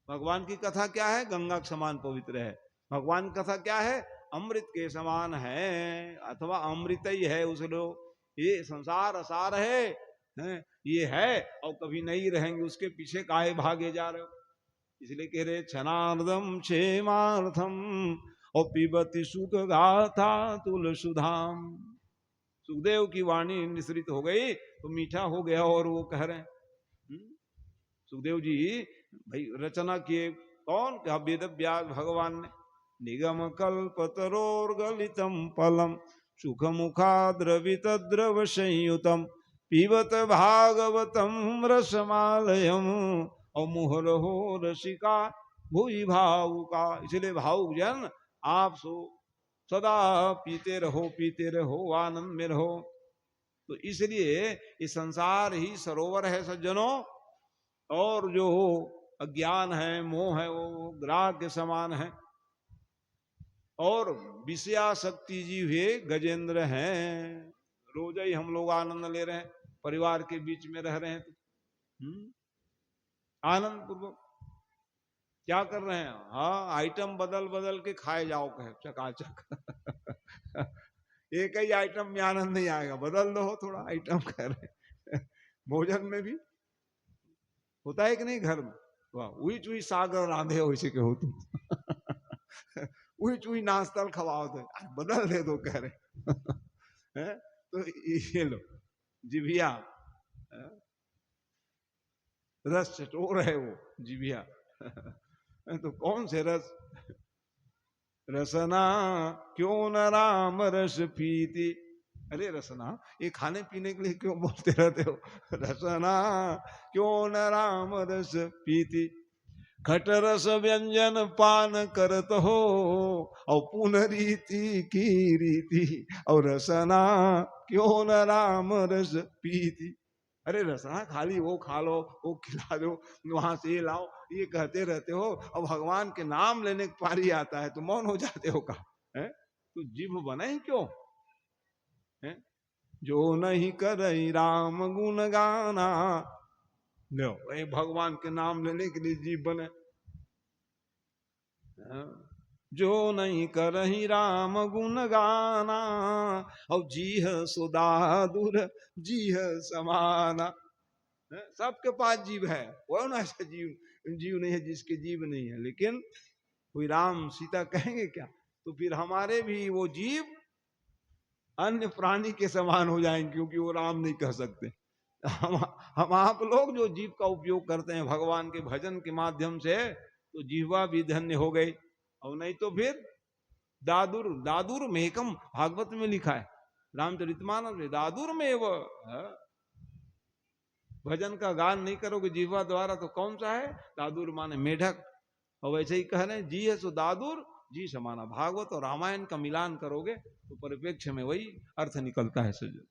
भगवान की कथा क्या है? गंगा के समान पवित्र है। भगवान की कथा क्या है? अमृत के समान है, अथवा अमृत ही है उस लोग। ये संसार असार है, ये है और कभी नहीं रहेंगे, उसके पीछे काहे भागे जा रहे हो? इसलिए कह रहे क्षणार्धम क्षेमार्थम और पिबति सुख गाथा तुल सुधाम। सुखदेव की वाणी निश्रित हो गई तो मीठा हो गया। और वो कह रहे हैं, सुखदेव जी भाई रचना किए कौन? क्या? वेद व्यास भगवान ने। निगम कल्पतरोर गलितम फलम सुख मुखा द्रवित द्रव संयुतम पीबत भागवतम रसमालयम और मुहर हो रसिका भूई भावुका। इसलिए भावुक जन आप सो सदा पीते रहो, आनंद में रहो। तो इसलिए ये संसार ही सरोवर है सज्जनों, और जो अज्ञान है, मोह है, वो ग्राह के समान है। और विषयाशक्ति जी हुए गजेंद्र हैं। रोज ही हम लोग आनंद ले रहे हैं, परिवार के बीच में रह रहे हैं तो आनंद पूर्वक क्या कर रहे हैं? हाँ, आइटम बदल बदल के खाए जाओ, कहे चकाचक एक ही आइटम में आनंद नहीं आएगा, बदल दो थोड़ा आइटम, कह रहे भोजन में भी होता है कि नहीं घर में? वाह, उही चुही सागर रांधे हो इसे कहो तुम उही चुही नाश्ता खवाओ तो बदल दे दो, कह रहे हैं। तो ये लो जिभिया रस चटोर है वो जिभिया तो कौन से रस? रसना क्यों न राम रस पीती। अरे रसना, ये खाने पीने के लिए क्यों बोलते रहते हो? रसना क्यों न राम रस पीती, खट रस व्यंजन पान करत हो और पुनरीति की रीति, और रसना क्यों न राम रस पीती। अरे रसना खाली वो खा लो, वो खिला दो, वहां से ये लाओ, ये कहते रहते हो, और भगवान के नाम लेने की पारी आता है तो मौन हो जाते हो। का है तू जीभ बने क्यों है? जो नहीं करई राम गुण गाना, लो भगवान के नाम लेने के लिए जीभ बने। जो नहीं करही राम गुण गाना, और जीह सुदादुर जीह समाना। सबके पास जीव है, वो ना ऐसा जीव नहीं है जिसके जीव नहीं है, लेकिन कोई राम सीता कहेंगे क्या? तो फिर हमारे भी वो जीव अन्य प्राणी के समान हो जाएंगे, क्योंकि वो राम नहीं कह सकते। हम आप लोग जो जीव का उपयोग करते हैं भगवान के भजन के माध्यम से, तो जीवा भी धन्य हो गई। और नहीं तो फिर दादुर दादुर मेकम, भागवत में लिखा है, रामचरितमानस में, दादुर में वो भजन का गान नहीं करोगे जीवा द्वारा तो कौन सा है? दादुर माने मेढक। और वैसे ही कह रहे हैं जी है सो दादुर जी समाना। भागवत और रामायण का मिलान करोगे तो परिप्रेक्ष्य में वही अर्थ निकलता है सजो।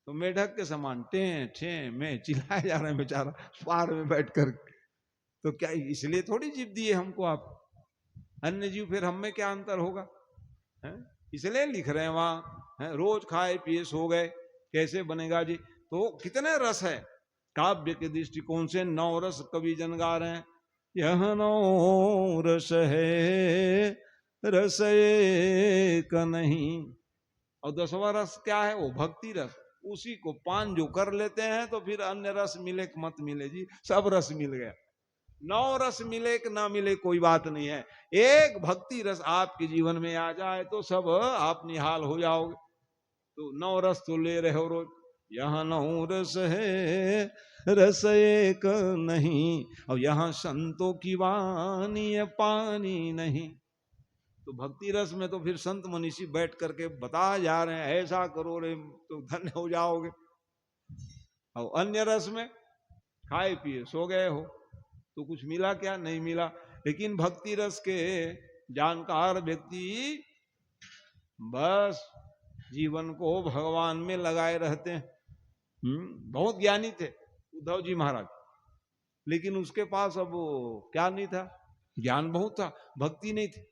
तो मेढक के समान टे ठे में चिल्लाए जा रहे हैं बेचारा पार में बैठ कर। तो क्या इसलिए थोड़ी जीव दिए हमको आप? अन्य जीव फिर हम में क्या अंतर होगा? है इसलिए लिख रहे हैं वहां, रोज खाए पिए सो गए, कैसे बनेगा जी? तो कितने रस है काव्य के दृष्टिकोण से, 9 रस कवि जन गा रहे हैं। यह 9 रस है रस एक नहीं। और 10वां रस क्या है? वो भक्ति रस। उसी को पान जो कर लेते हैं तो फिर अन्य रस मिले कि मत मिले जी, सब रस मिल गया। 9 रस मिले कि ना मिले कोई बात नहीं है, एक भक्ति रस आपके जीवन में आ जाए तो सब आप निहाल हो जाओगे। तो 9 रस तो ले रहे हो रोज, यहाँ 9 रस है रस एक नहीं, और यहाँ संतों की वाणी है पानी नहीं। तो भक्ति रस में तो फिर संत मनीषी बैठ करके बता जा रहे हैं ऐसा करो रे तो धन्य हो जाओगे। और अन्य रस में खाए पिए सो गए हो तो कुछ मिला क्या? नहीं मिला। लेकिन भक्ति रस के जानकार व्यक्ति बस जीवन को भगवान में लगाए रहते हैं। बहुत ज्ञानी थे उद्धव जी महाराज, लेकिन उसके पास अब क्या नहीं था? ज्ञान बहुत था, भक्ति नहीं थी।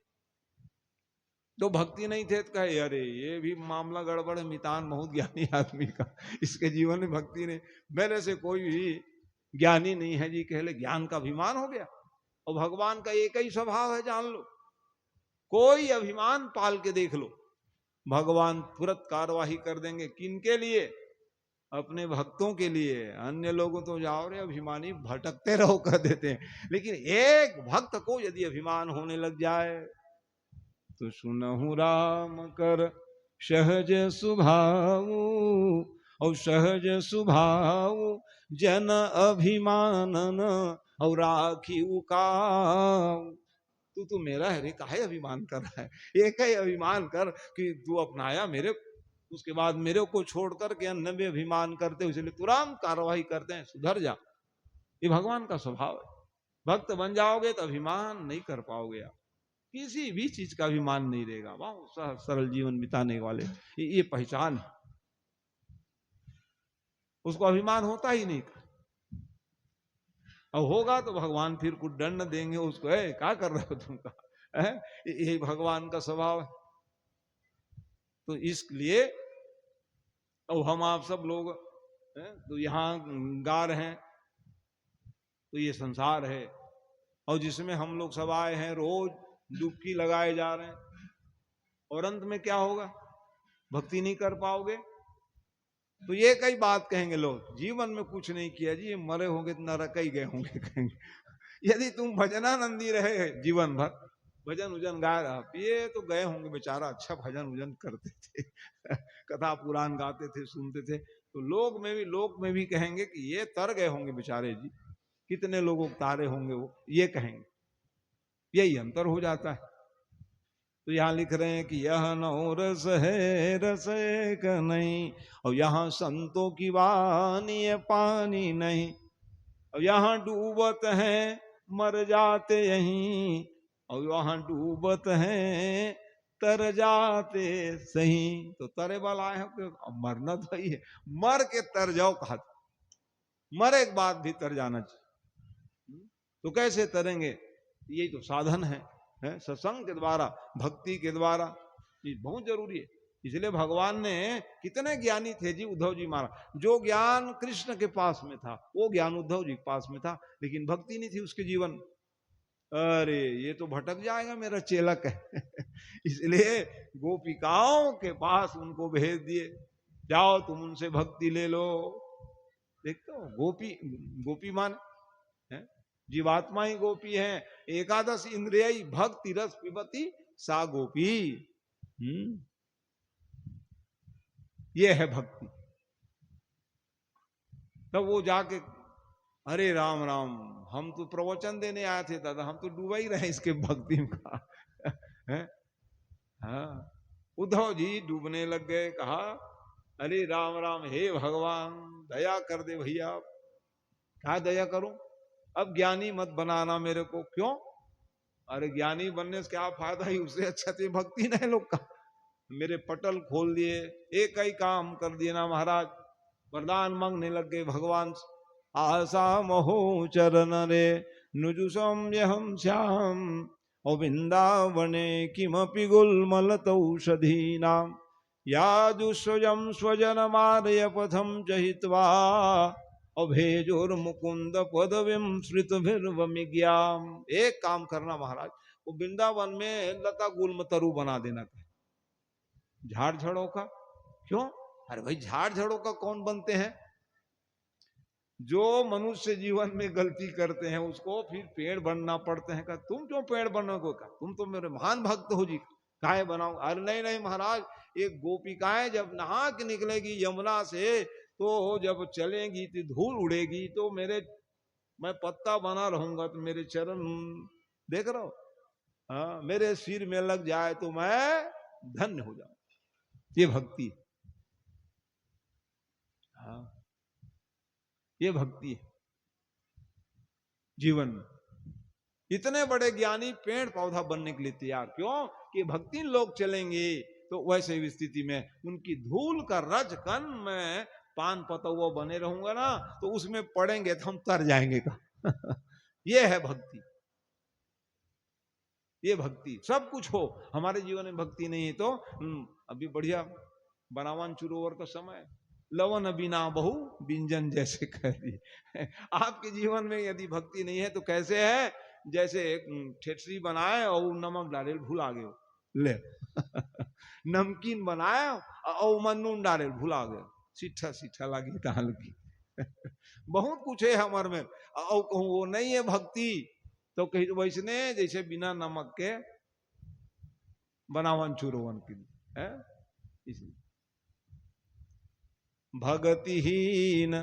तो भक्ति नहीं थे तो कहे अरे ये भी मामला गड़बड़ है, मितान बहुत ज्ञानी आदमी का, इसके जीवन में भक्ति नहीं, मेरे से कोई भी ज्ञानी नहीं है जी। कह ले ज्ञान का अभिमान हो गया। और भगवान का एक ही स्वभाव है, जान लो, कोई अभिमान पाल के देख लो, भगवान तुरंत कार्यवाही कर देंगे। किनके लिए? अपने भक्तों के लिए। अन्य लोगों तो जाओ रे अभिमानी, भटकते रहो कर देते हैं। लेकिन एक भक्त को यदि अभिमान होने लग जाए तो सुनहु राम कर सहज सुभाव, और सहज सुभाव जन अभिमानन और राखी उकाव। तू मेरा है रे, काहे अभिमान कर रहा है? एक ही अभिमान कर कि तू अपनाया मेरे, उसके बाद मेरे को छोड़ करके अन्य में अभिमान करते हो, इसलिए तुरंत कार्रवाई करते हैं, सुधर जा। ये भगवान का स्वभाव है। भक्त बन जाओगे तो अभिमान नहीं कर पाओगे आप, किसी भी चीज का अभिमान नहीं रहेगा। वहां सरल जीवन बिताने वाले ये पहचान है, उसको अभिमान होता ही नहीं। और होगा तो भगवान फिर कुछ दंड देंगे उसको, क्या कर रहे हो तुम का? यही भगवान का स्वभाव है। तो इसलिए और हम आप सब लोग तो यहाँ गा रहे हैं, तो ये संसार है और जिसमें हम लोग सब आए हैं, रोज डुबकी लगाए जा रहे हैं, और अंत में क्या होगा? भक्ति नहीं कर पाओगे तो ये कई बात कहेंगे लोग, जीवन में कुछ नहीं किया जी, ये मरे होंगे तो नरक ही गए होंगे कहेंगे। यदि तुम भजनानंदी रहे जीवन भर, भजन उजन गा रहा, ये तो गए होंगे बेचारा, अच्छा भजन उजन करते थे कथा पुराण गाते थे, सुनते थे, तो लोग में भी कहेंगे कि ये तर गए होंगे बेचारे जी, कितने लोगों को तारे होंगे वो, ये कहेंगे। यही अंतर हो जाता है। तो यहाँ लिख रहे हैं कि यह 9 रस है रस एक नहीं, और यहाँ संतों की वाणी है पानी नहीं, और यहाँ डूबत हैं मर जाते यहीं, और वहां डूबत हैं तर जाते सही। तो तरे वाला आए हो, मरना तो ही है, मर के तर जाओ, कहा मरे के बाद भी तर जाना चाहिए। तो कैसे तरेंगे? यही तो साधन है, सत्संग के द्वारा, भक्ति के द्वारा, ये बहुत जरूरी है। इसलिए भगवान ने, कितने ज्ञानी थे जी उद्धव जी महाराज, जो ज्ञान कृष्ण के पास में था वो ज्ञान उद्धव जी के पास में था, लेकिन भक्ति नहीं थी उसके जीवन। अरे ये तो भटक जाएगा मेरा चेलक है। इसलिए गोपिकाओं के पास उनको भेज दिए, जाओ तुम उनसे भक्ति ले लो। देखते हो गोपी, गोपी मान है, जीवात्मा ही गोपी है। एकादश इंद्रिय भक्ति रस पिबती सा गोपी। ये है भक्ति। तब वो जाके, अरे राम राम, हम तो प्रवचन देने आए थे दादा, हम तो डूबा ही रहे इसके भक्ति का। है? हाँ, उद्धव जी डूबने लग गए। कहा अरे राम राम, हे भगवान दया कर दे भैया। क्या दया करूं, अब ज्ञानी मत बनाना मेरे को। क्यों? अरे ज्ञानी बनने से क्या फायदा, ही उससे अच्छा तो भक्ति नहीं लोग का। मेरे पटल खोल दिए, एक ही काम कर दिए ना महाराज, वरदान मांगने लग गए भगवान। आशा महो चरण रे नुजुसम यहम श्याम, और वृंदावने किमपि गुलमलतौषधी नाम, यादुस्वजम स्वजन मारय पथम जहित्वा, अभेजोर मुकुंद पदवीं श्रुतभिर्वमिज्ञाम। एक काम करना महाराज, वो वृंदावन में लता गुल्म तरु बना देना, झाड़ झड़ों का। क्यों? अरे भाई झाड़ झड़ों का कौन बनते हैं? जो मनुष्य जीवन में गलती करते हैं उसको फिर पेड़ बनना पड़ते हैं। का तुम क्यों पेड़ बनोगे? का तुम तो मेरे महान भक्त हो जी, काहे बनाओ? अरे नहीं नहीं महाराज, एक गोपिकाएं जब नहा के निकलेगी यमुना से, तो जब चलेंगी तो धूल उड़ेगी, तो मैं पत्ता बना रहूंगा, तो मेरे चरण देख रहा हो, हाँ, मेरे सिर में लग जाए तो मैं धन्य हो जाऊं। ये भक्ति, हाँ ये भक्ति है जीवन में। इतने बड़े ज्ञानी पेड़ पौधा बनने के लिए तैयार, क्यों? कि भक्ति लोग चलेंगे तो वैसे भी स्थिति में उनकी धूल का रज कन में पान पतवा बने रहूंगा ना, तो उसमें पड़ेंगे तो हम तर जाएंगे का। ये है भक्ति, ये भक्ति। सब कुछ हो हमारे जीवन में, भक्ति नहीं है तो अभी बढ़िया बनावन चुरोवर का समय, लवन बिना बहु बिंजन जैसे कह दिए। आपके जीवन में यदि भक्ति नहीं है तो कैसे है? जैसे ठेठरी बनाए और नमक डाले भूला गए, ले। नमकीन बनाए और मनून डाले भूला गए, सीठा सीठा लगी दाल की। बहुत कुछ है हमारे में, और वो नहीं है भक्ति तो कहीं वैसने जैसे बिना नमक के बनावन चूरोवन की है। इसलिए भगतिहीन,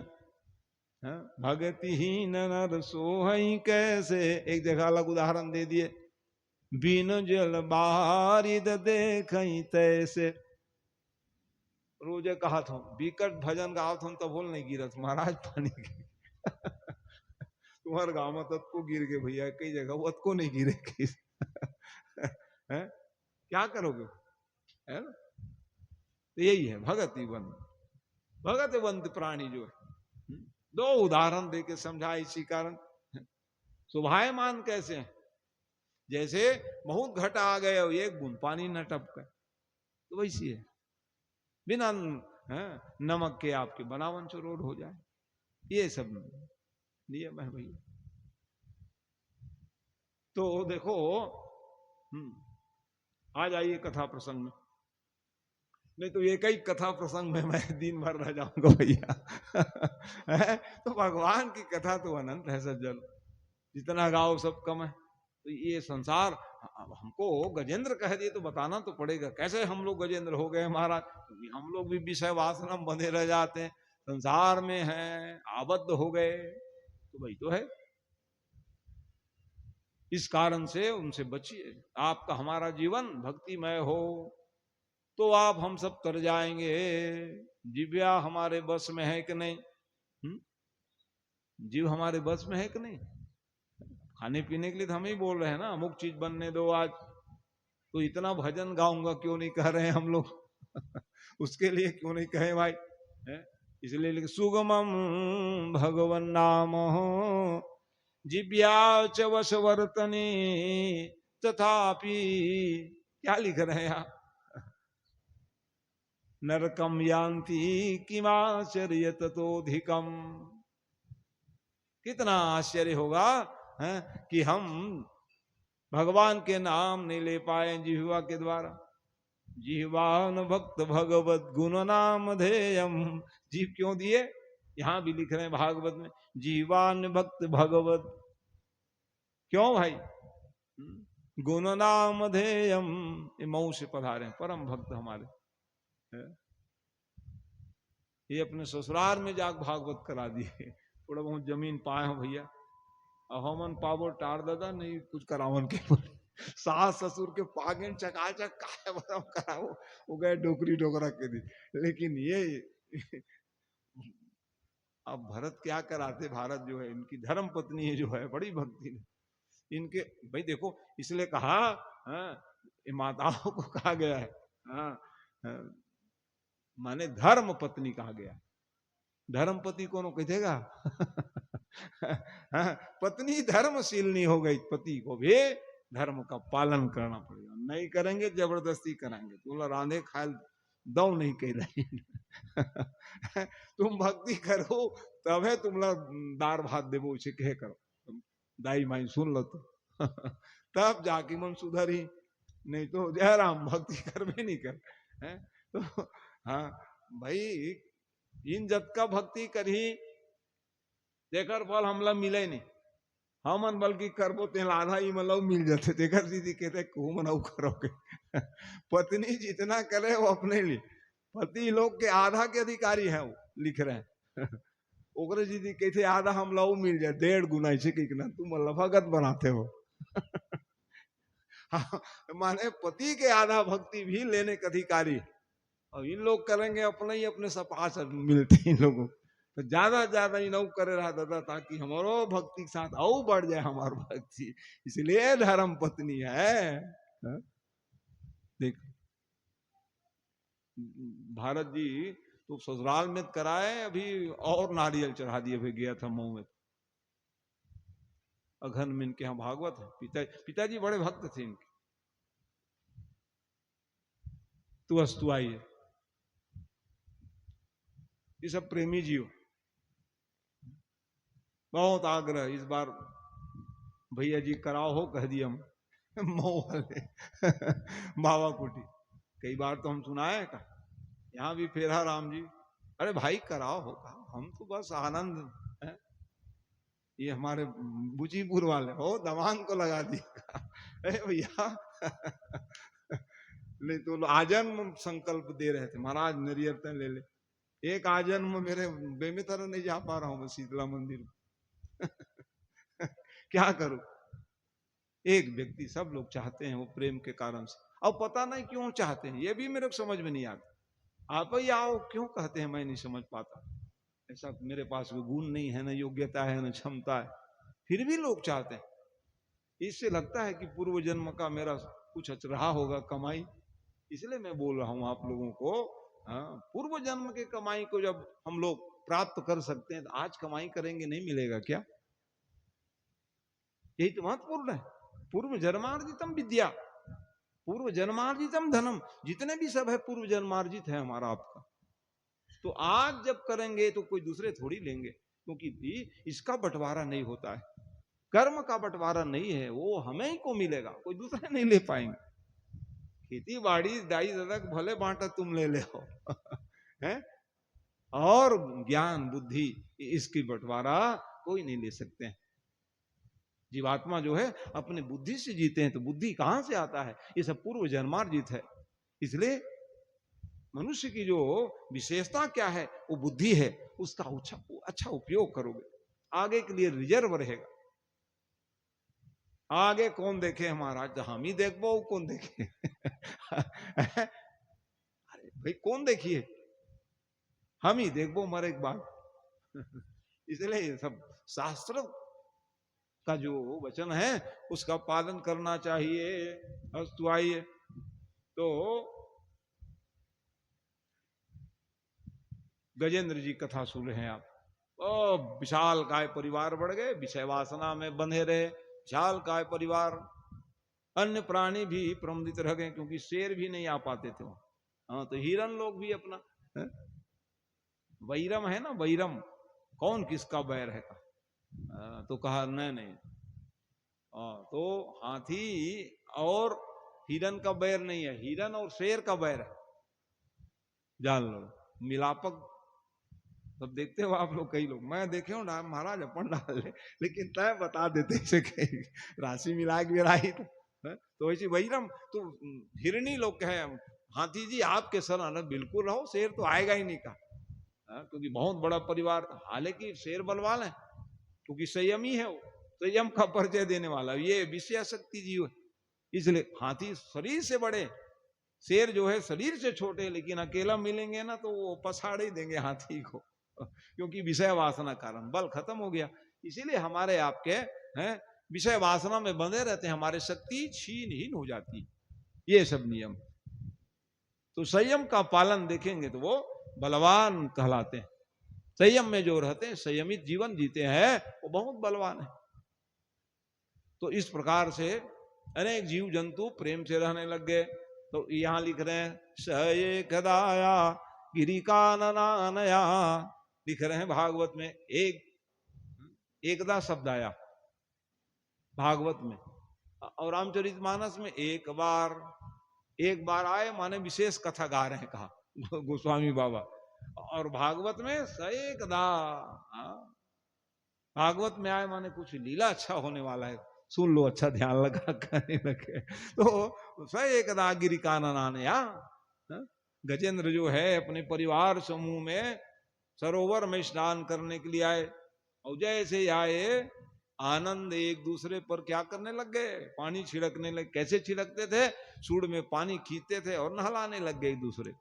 भगतिहीन नर सोहई कैसे। एक जगह अलग उदाहरण दे दिए, बिन जल बारिद देखई तैसे। रोजे कहा था बिकट भजन गाओ था तो बोल नहीं गिरत महाराज पानी की। तुम्हारे गांव में तत् को गिर गए भैया, कई जगह वो को नहीं गिरे। है? क्या करोगे? है ना? तो यही है भगति बंद, भगतवंत प्राणी जो है। दो उदाहरण देके समझा इसी कारण। शोभायमान कैसे है? जैसे बहुत घटा आ गए और एक बूंद पानी न टपका, तो वैसी है बिना नमक के आपके बनावन चोरोड हो जाए। ये सब नियम है भैया। तो देखो आ जाइए कथा प्रसंग में, नहीं तो एक ही कथा प्रसंग में मैं दिन भर रह जाऊंगा भैया। तो भगवान की कथा तो अनंत है सज्जन, जितना गाओ सब कम है। तो ये संसार, हमको गजेंद्र कह दिए तो बताना तो पड़ेगा कैसे हम लोग गजेंद्र हो गए महाराज। हम लोग भी विषय वासना में बंधे रह जाते हैं, संसार में हैं, आबद्ध हो गए, तो वही तो है। इस कारण से उनसे बचिए। आपका हमारा जीवन भक्तिमय हो तो आप हम सब तर जाएंगे। जीव्या हमारे बस में है कि नहीं? जीव हमारे बस में है कि नहीं? खाने पीने के लिए तो हम ही बोल रहे हैं ना, अमुक चीज बनने दो आज, तो इतना भजन गाऊंगा क्यों नहीं कह रहे हैं हम लोग। उसके लिए क्यों नहीं कहे भाई? है? इसलिए लिखे सुगमम भगवन नाम जिव्या च वशवर्तने तथापि। क्या लिख रहे हैं आप? नरकम यान्ति किमाश्चर्य ततोधिकम। कितना आश्चर्य होगा है कि हम भगवान के नाम नहीं ले पाए जिह्वा के द्वारा। जीवान भक्त भगवत गुण नाम धेयम। जीव क्यों दिए, यहां भी लिख रहे हैं भागवत में, जीवान भक्त भगवत, क्यों भाई? गुण नाम धेयम, ये मऊ से पधारे परम भक्त हमारे, ये अपने ससुराल में जाकर भागवत करा दिए। थोड़ा बहुत जमीन पाए हो भैया, हमन पावो टार दादा नहीं कुछ करावन के सास ससुर के पागेन चकाचक काय बरम कराओ, वो गए डोकरी डोकरा के दी। लेकिन ये अब भरत क्या कराते, भारत जो है इनकी धर्म पत्नी जो है बड़ी भक्ति ने इनके, भाई देखो इसलिए कहा, हाँ, माताओं को कहा गया है, हाँ, हाँ, माने धर्म पत्नी कहा गया, धर्म पति कौन कहेगा? पत्नी धर्मशील नहीं हो गई, पति को भी धर्म का पालन करना पड़ेगा, नहीं करेंगे जबरदस्ती कराएंगे, तुम रांधे खाए दो नहीं कह रही। तुम भक्ति करो तब है तुम दार भात देवो उसे कह करो, दाई माई सुन लो तो तब जाके मन सुधर ही, नहीं तो जय राम भक्ति कर भी नहीं कर है। तो हाँ भाई, इन जत का भक्ति करी देकर फल हमला मिले नहीं, हमन बल्कि करबो तेल आधा ही मतलब मिल जाते, देखकर दीदी कहते को मनाऊ करोगे। पत्नी जितना करे वो अपने लिए, पति लोग के आधा के अधिकारी है, वो लिख रहे हैं। ओकरे दीदी कहते आधा हम लाऊ मिल जाए, 1.5 गुना ऐसे कितना तुम भगत बनाते हो। माने पति के आधा भक्ति भी लेने के अधिकारी, और इन लोग करेंगे अपने ही अपने सपास मिलते इन लोगों, तो ज्यादा ही नौ करे रहा दादा, ताकि हमारो भक्ति के साथ और बढ़ जाए हमारी भक्ति, इसलिए धर्म पत्नी है। देख भारत जी तो ससुराल में कराए, अभी और नारियल चढ़ा दिए, अभी गया था मऊ में, अघन में इनके यहाँ भागवत है, पिताजी बड़े भक्त थे इनके, तू अस्तु आई है, ये सब प्रेमी जी हो, बहुत आग्रह इस बार भैया जी कराओ हो, कह दिए हम मऊ वाले बाबा कुटी, कई बार तो हम सुनाए का, यहाँ भी फेरा राम जी, अरे भाई कराओ हो, हम तो बस आनंद है। ये हमारे बुचीपुर वाले हो दमांग को लगा दिया, अरे भैया नहीं तो आजन्म संकल्प दे रहे थे, महाराज नरियर ले ले, एक आजन्म मेरे बेमितर नहीं जा पा रहा हूं मैं शीतला मंदिर क्या करूं? एक व्यक्ति, सब लोग चाहते हैं वो प्रेम के कारण से, अब पता नहीं क्यों चाहते हैं, ये भी मेरे को समझ में नहीं आता, आप ही आओ क्यों कहते हैं मैं नहीं समझ पाता, ऐसा मेरे पास कोई गुण नहीं है, ना योग्यता है ना क्षमता है, फिर भी लोग चाहते हैं, इससे लगता है कि पूर्व जन्म का मेरा कुछ रहा होगा कमाई, इसलिए मैं बोल रहा हूं आप लोगों को, पूर्व जन्म के कमाई को जब हम लोग प्राप्त कर सकते हैं तो आज कमाई करेंगे नहीं मिलेगा क्या? यही तो महत्वपूर्ण है, पूर्व जन्मार्जितम विद्या, पूर्व जन्मार्जितम धनम, जितने भी सब है पूर्व जन्मार्जित है हमारा आपका, तो आज जब करेंगे तो कोई दूसरे थोड़ी लेंगे, क्योंकि इसका बंटवारा नहीं होता है, कर्म का बंटवारा नहीं है, वो हमें ही को मिलेगा, कोई दूसरे नहीं ले पाएंगे, खेती बाड़ी दाई दादा भले बांटा तुम ले ले हो है, और ज्ञान बुद्धि इसकी बंटवारा कोई नहीं ले सकते हैं, जीवात्मा जो है अपने बुद्धि से जीते हैं, तो बुद्धि कहां से आता है, ये सब पूर्व जन्मार्जित है, इसलिए मनुष्य की जो विशेषता क्या है वो बुद्धि है, उसका अच्छा उपयोग करोगे, आगे के लिए रिजर्व रहेगा, आगे कौन देखे हमारा, हम ही देख पाओ कौन देखे अरे भाई कौन देखिए, हम ही देखो मरे एक बार इसलिए ये सब शास्त्र का जो वचन है उसका पालन करना चाहिए। अस्तु आइए, तो गजेंद्र जी कथा सुन रहे हैं आप, ओ विशाल काय परिवार बढ़ गए, विषय वासना में बंधे रहे, विशाल काय परिवार, अन्य प्राणी भी प्रमदित रह गए, क्योंकि शेर भी नहीं आ पाते थे, हाँ तो हिरन लोग भी अपना वैरम है ना, वैरम कौन किसका बैर है का, तो कहा नहीं नहीं, तो हाथी और हिरन का बैर नहीं है, हिरन और शेर का बैर है, जान लो। मिलापक तब देखते हो आप लोग, कई लोग मैं देखे हूँ ना महाराज अपन डाल ले, लेकिन तय बता देते इसे कहीं राशि मिला के राही तो ऐसी वही ना। तो हिरणी लोग कहे हाथी जी आपके सर बिल्कुल रहो, शेर तो आएगा ही नहीं कहा, क्योंकि बहुत बड़ा परिवार था। हालांकि शेर बलवान है क्योंकि संयमी है, वो संयम का परिचय देने वाला, ये विषयाशक्ति जीव है, इसलिए हाथी शरीर से बड़े, शेर जो है शरीर से छोटे, लेकिन अकेला मिलेंगे ना तो वो पछाड़ ही देंगे हाथी को, क्योंकि विषय वासना कारण बल खत्म हो गया। इसीलिए हमारे आपके हैं विषय वासना में बंधे रहते हैं, हमारे शक्ति छीनहीन हो जाती, ये सब नियम। तो संयम का पालन देखेंगे तो वो बलवान कहलाते हैं। संयम में जो रहते हैं, संयमित जीवन जीते हैं, वो बहुत बलवान है। तो इस प्रकार से अनेक जीव जंतु प्रेम से रहने लग गए। तो यहां लिख रहे हैं स एकदाया गिरिकाननानया, लिख रहे हैं भागवत में एकदा शब्द आया भागवत में, और रामचरितमानस में एक बार आए, माने विशेष कथा गा रहे हैं, कहा गोस्वामी बाबा। और भागवत में सएकदा, भागवत में आए माने कुछ लीला अच्छा होने वाला है, सुन लो, अच्छा ध्यान लगा करने लगे। तो सएकदा गिरिकाननानया, गजेंद्र जो है अपने परिवार समूह में सरोवर में स्नान करने के लिए आए, और जैसे आए आनंद एक दूसरे पर क्या करने लग गए, पानी छिड़कने लगे। कैसे छिड़कते थे, सूड़ में पानी खींचते थे और नहलाने लग गए एक दूसरे,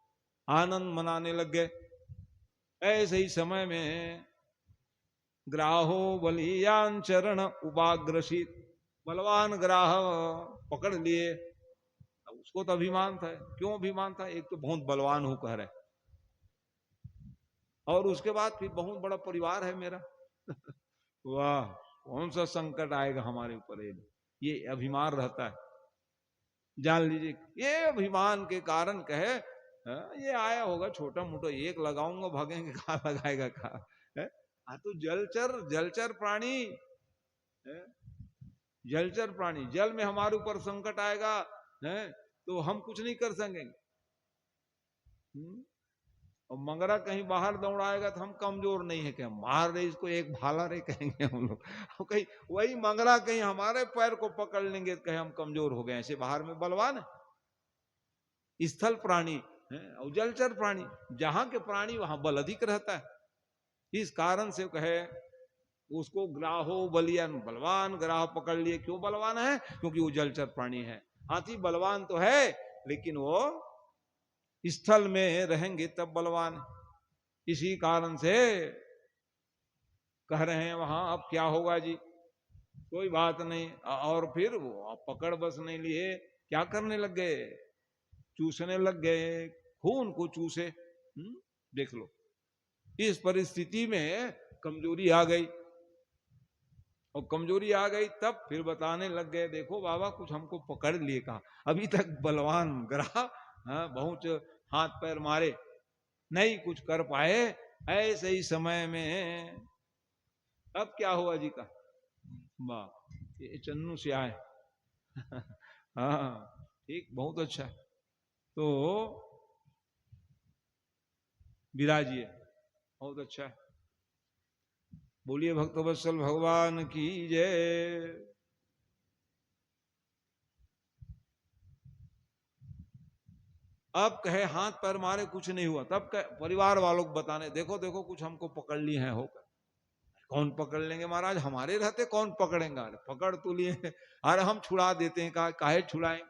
आनंद मनाने लग गए। ऐसे ही समय में ग्राहो बलियान चरण उपाग्रसित, बलवान ग्राह पकड़ लिए। उसको तो अभिमान था, क्यों अभिमान था, एक तो बहुत बलवान हो कह रहे, और उसके बाद फिर बहुत बड़ा परिवार है मेरा वाह, कौन सा संकट आएगा हमारे ऊपर, ये अभिमान रहता है। जान लीजिए ये अभिमान के कारण कहे ये आया होगा छोटा मोटा, एक लगाऊंगा भागेंगे, कहा लगाएगा कहा। तो जलचर प्राणी, जलचर प्राणी, जल में हमारे ऊपर संकट आएगा है तो हम कुछ नहीं कर सकेंगे। और मंगरा कहीं बाहर दौड़ाएगा तो हम कमजोर नहीं है, क्या मार रहे इसको, एक भाला रे कहेंगे हम लोग। कहीं वही मंगरा कहीं हमारे पैर को पकड़ लेंगे तो कहीं हम कमजोर हो गए, ऐसे बाहर में बलवान है। स्थल प्राणी है और जलचर प्राणी, जहां के प्राणी वहां बल अधिक रहता है। इस कारण से कहे उसको ग्राहो बलियन, बलवान ग्राह पकड़ लिए। क्यों बलवान है, क्योंकि वो जलचर प्राणी है। हाथी बलवान तो है लेकिन वो स्थल में रहेंगे तब बलवान। इसी कारण से कह रहे हैं वहां अब क्या होगा जी, कोई बात नहीं। और फिर वो पकड़ बस नहीं लिए, क्या करने लग गए, चूसने लग गए, खून को चूसे। देख लो, इस परिस्थिति में कमजोरी आ गई, और कमजोरी आ गई तब फिर बताने लग गए, देखो बाबा कुछ हमको पकड़ लिए, कहा अभी तक बलवान ग्राह बहुत हाथ पैर मारे, नहीं कुछ कर पाए। ऐसे ही समय में अब क्या हुआ जी का, वाह ये चन्नू से आए हाँ ठीक, बहुत अच्छा। तो विराजिए, बहुत अच्छा है। बोलिए भक्तवत्सल भगवान की जय। अब कहे हाथ पैर मारे कुछ नहीं हुआ, तब परिवार वालों को बताने, देखो देखो कुछ हमको पकड़ लिए हैं होकर। कौन पकड़ लेंगे महाराज, हमारे रहते कौन पकड़ेंगे, अरे पकड़ तो लिए, अरे हम छुड़ा देते हैं। कहा काहे छुड़ाएं,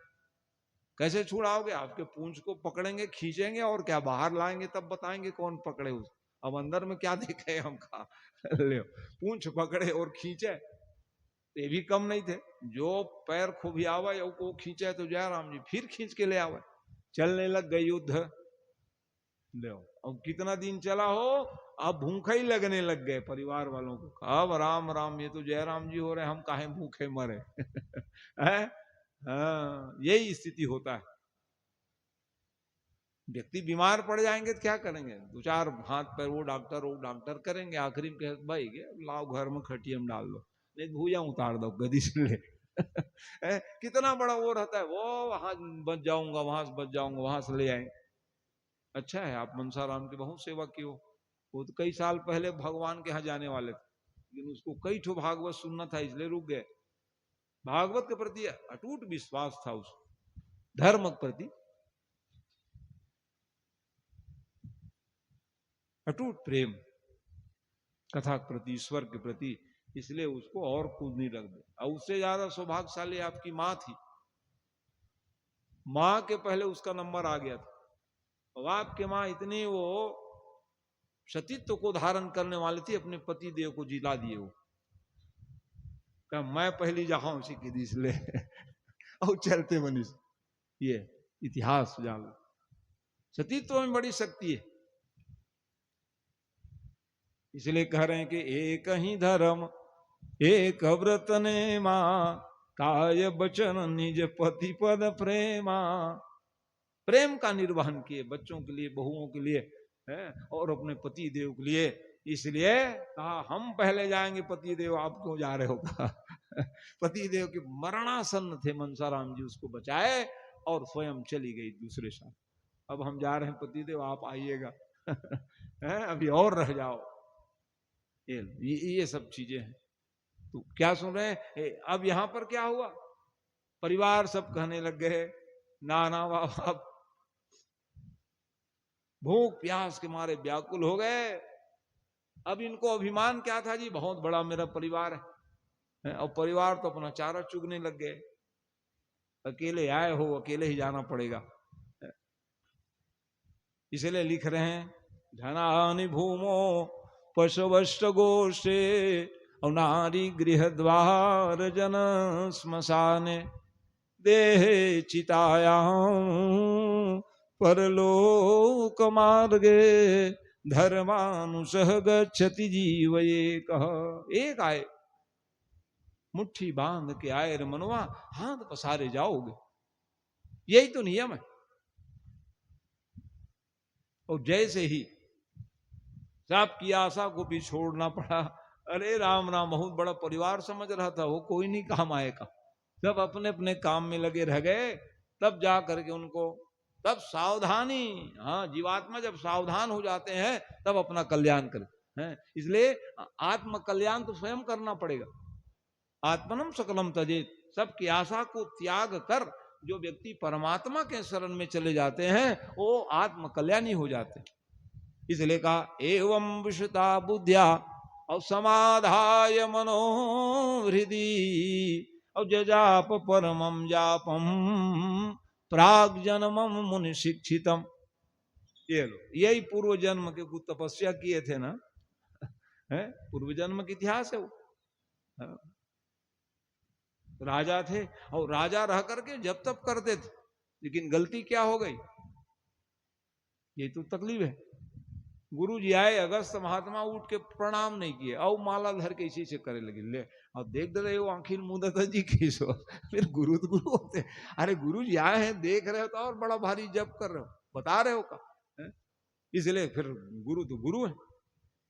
कैसे छुड़ाओगे, आपके पूंछ को पकड़ेंगे खींचेंगे और क्या बाहर लाएंगे तब बताएंगे कौन पकड़े उस। अब अंदर में क्या देखे हम, कहा ले पूंछ पकड़े और खींचे, ये भी कम नहीं थे। जो पैर खूब आवे वो खींचे तो जय राम जी फिर खींच के ले आवे। चलने लग गए युद्ध, लो अब कितना दिन चला हो, अब भूखा ही लगने लग गए परिवार वालों को। अब राम राम ये तो जयराम जी हो रहे, हम काहे भूखे मरे है? यही स्थिति होता है। व्यक्ति बीमार पड़ जाएंगे तो क्या करेंगे, दो चार हाथ पैर वो डॉक्टर करेंगे, आखिरी में कहे भाई लाओ घर में खटिया में डाल दो, नहीं भूजा उतार दो गदी से ले कितना बड़ा वो रहता है, वो वहां बच जाऊंगा, वहां से बच जाऊंगा, वहां से ले आएंगे। अच्छा है आप मनसाराम की बहुत सेवा की हो। वो तो कई साल पहले भगवान के यहाँ जाने वाले थे, लेकिन उसको कई ठो भागवत सुनना था इसलिए रुक गए। भागवत के प्रति अटूट विश्वास था, उस धर्म के प्रति अटूट प्रेम, कथा के प्रति, ईश्वर के प्रति, इसलिए उसको और कूद नहीं रख दे। और उससे ज्यादा सौभाग्यशाली आपकी माँ थी, माँ के पहले उसका नंबर आ गया था। और आपके माँ इतनी वो सतीत्व को धारण करने वाली थी, अपने पति देव को जिला दिए वो, क्या मैं पहली जाऊं सीखी थी इसलिए और चलते मनीष, ये इतिहास जान लो, सतीत्व में बड़ी शक्ति है। इसलिए कह रहे हैं कि एक ही धर्म एक व्रत ने मां, काय बचन निज पति पद प्रेमा। प्रेम का निर्वहन किए बच्चों के लिए, बहुओं के लिए है, और अपने पति देव के लिए। इसलिए कहा हम पहले जाएंगे, पति देव आप क्यों जा रहे हो कहा पति देव के मरणासन्न थे, मनसाराम जी उसको बचाए और स्वयं चली गई दूसरे साल। अब हम जा रहे हैं पति देव, आप आइएगा अभी और रह जाओ। ये सब चीजें हैं। तो क्या सुन रहे हैं? अब यहां पर क्या हुआ, परिवार सब कहने लग गए, नाना बाबा भूख प्यास के मारे व्याकुल हो गए। अब इनको अभिमान क्या था जी, बहुत बड़ा मेरा परिवार है, और परिवार तो अपना चारा चुगने लग गए, अकेले आए हो अकेले ही जाना पड़ेगा। इसलिए लिख रहे हैं, धनानि भूमो पशुवष्ट गोष्ठे, और नारी गृह द्वार जन स्मशाने, देहे चितायां परलोक मार्गे, धर्मानुसह गच्छति जीव एक आए, मुट्ठी बांध के आए रे मनवा, हाथ पसारे जाओगे, यही तो नियम है। और जैसे ही सबकी आशा को भी छोड़ना पड़ा, अरे राम राम, बहुत बड़ा परिवार समझ रहा था वो, कोई नहीं काम आएगा, सब अपने अपने काम में लगे रह गए। तब जा करके उनको, तब सावधानी, हाँ जीवात्मा जब सावधान हो जाते हैं तब अपना कल्याण करते हैं। इसलिए आत्म कल्याण तो स्वयं करना पड़ेगा। आत्मनम सकलम तजेत, सबकी आशा को त्याग कर जो व्यक्ति परमात्मा के शरण में चले जाते हैं वो आत्म कल्याणी हो जाते हैं। इसलिए कहा एवं विशुता बुद्धिया और समाधाय मनोहृदि, और जजाप परमं जापम प्राग जन्मम मुनि शिक्षितम। ये लो, यही पूर्व जन्म के कुछ तपस्या किए थे ना, है पूर्व जन्म का इतिहास है वो। राजा थे और राजा रह करके जब तब करते थे, लेकिन गलती क्या हो गई, ये तो तकलीफ है। गुरु जी आए, अगस्त महात्मा उठ के प्रणाम नहीं किए, और माला धर के इसी से करे लगे, ले और देख दे रहे हो आखिर मुदत जी किसो फिर गुरु तो गुरु होते, अरे गुरु जी आए हैं देख रहे हो तो और बड़ा भारी जप कर रहे हो, बता रहे हो का, इसलिए फिर गुरु तो गुरु है।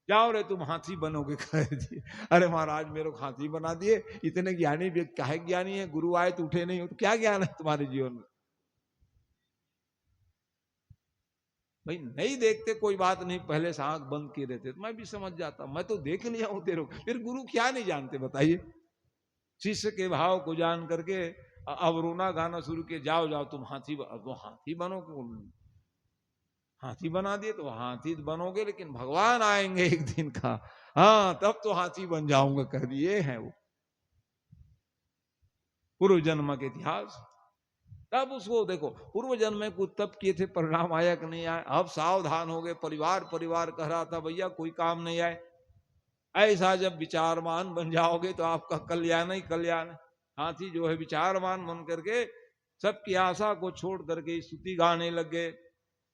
जाओ रे तुम हाथी बनोगे कह दिए, अरे महाराज मेरे को हाथी बना दिए, इतने ज्ञानी व्यक्ति काहे ज्ञानी है, गुरु आए तो उठे नहीं हो, तो क्या ज्ञान है तुम्हारे जीवन में। भाई नहीं देखते कोई बात नहीं, पहले से आंख बंद किए रहते तो मैं भी समझ जाता, मैं तो देख लिया हूं तेरे को, फिर गुरु क्या नहीं जानते बताइए। शिष्य के भाव को जान करके अब रोना गाना शुरू किए, जाओ जाओ तुम हाथी, तो हाथी बनो, हाथी बना दिए तो हाथी बनोगे, लेकिन भगवान आएंगे एक दिन का, हाँ तब तो हाथी बन जाऊंगा कह दिए है वो पूर्व जन्म के इतिहास। तब उसको देखो पूर्व जन्म में कुछ तप किए थे, परिणाम आया कि नहीं आया, अब सावधान हो गए, परिवार परिवार कह रहा था भैया कोई काम नहीं आए। ऐसा जब विचारमान बन जाओगे तो आपका कल्याण ही कल्याण है। हाथी जो है विचारमान बन करके सबकी आशा को छोड़ करके स्तुति गाने लगे,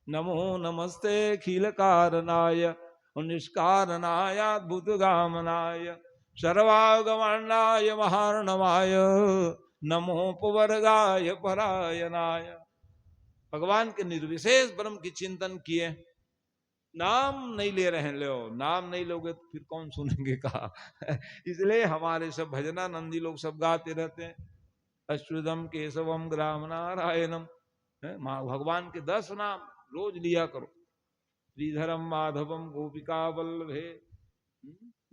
नमो नमस्ते खिल कारणाय निष्कारणाय अद्भुत गामनाय सर्वागमनाय महार्णवाय नमोपवर्गाय परायणाय। भगवान के निर्विशेष ब्रह्म की चिंतन किए, नाम नहीं ले रहे हैं, लो नाम नहीं लोगे तो फिर कौन सुनेंगे कहा इसलिए हमारे सब भजनानंदी लोग सब गाते रहते हैं, अच्युतम केशवम ग्राम नारायणम, भगवान के 10 नाम रोज लिया करो। श्रीधरम माधवम गोपिका वल्लभे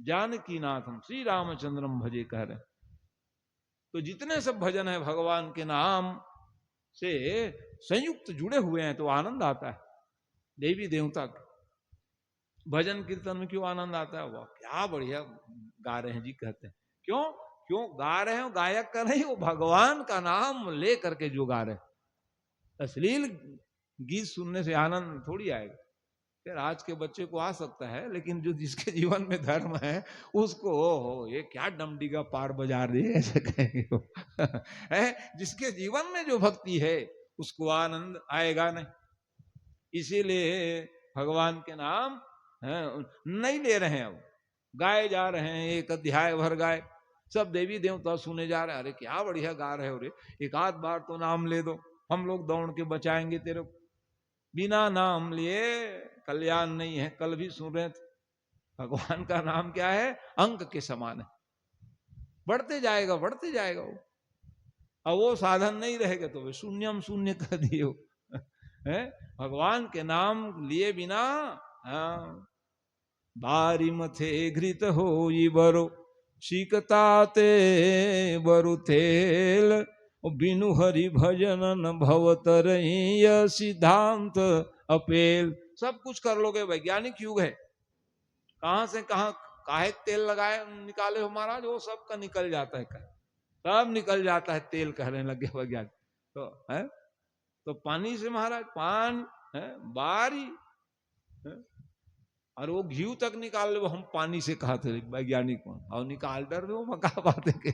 जानकी नाथम श्री रामचंद्रम भजे कह रहे। तो जितने सब भजन है भगवान के नाम से संयुक्त जुड़े हुए हैं तो आनंद आता है। देवी देवता के भजन कीर्तन में क्यों आनंद आता है? वाह क्या बढ़िया गा रहे हैं जी, कहते हैं। क्यों क्यों गा रहे हो? गायक का नहीं, वो भगवान का नाम ले करके जो गा रहे हैं। अश्लील गीत सुनने से आनंद थोड़ी आएगा। फिर आज के बच्चे को आ सकता है, लेकिन जो जिसके जीवन में धर्म है उसको हो ये क्या डमडी का पार बजा रही है ऐसे कहेंगे वो। जिसके जीवन में जो भक्ति है उसको आनंद आएगा नहीं। इसीलिए भगवान के नाम नहीं ले रहे हैं, अब गाए जा रहे हैं, एक अध्याय भर गाए, सब देवी देवता सुने जा रहे हैं। अरे क्या बढ़िया गा रहे हो रे, एक आध बार तो नाम ले दो, हम लोग दौड़ के बचाएंगे तेरे को। बिना नाम लिए कल्याण नहीं है। कल भी सुन रहे थे, भगवान का नाम क्या है? अंक के समान है, बढ़ते जाएगा बढ़ते जाएगा वो। अब वो साधन नहीं रहेगा तो वे शून्यम शून्य कर दिए हो। भगवान के नाम लिए बिना बारी मथे घृत हो बरो शीकताते बरु तेल बिनु हरि भजन न भवतर सिद्धांत अपेल। सब कुछ कर लोगे, वैज्ञानिक युग है, कहां से कहां काहे तेल लगाए निकाले हो महाराज, वो सब का निकल जाता है, सब निकल जाता है तेल कहने लगे वैज्ञानिक। तो है तो पानी से महाराज पान है बारी है? और वो घी तक निकाल लो, हम पानी से कहा थे वैज्ञानिक और निकाल डर दो मका बातें के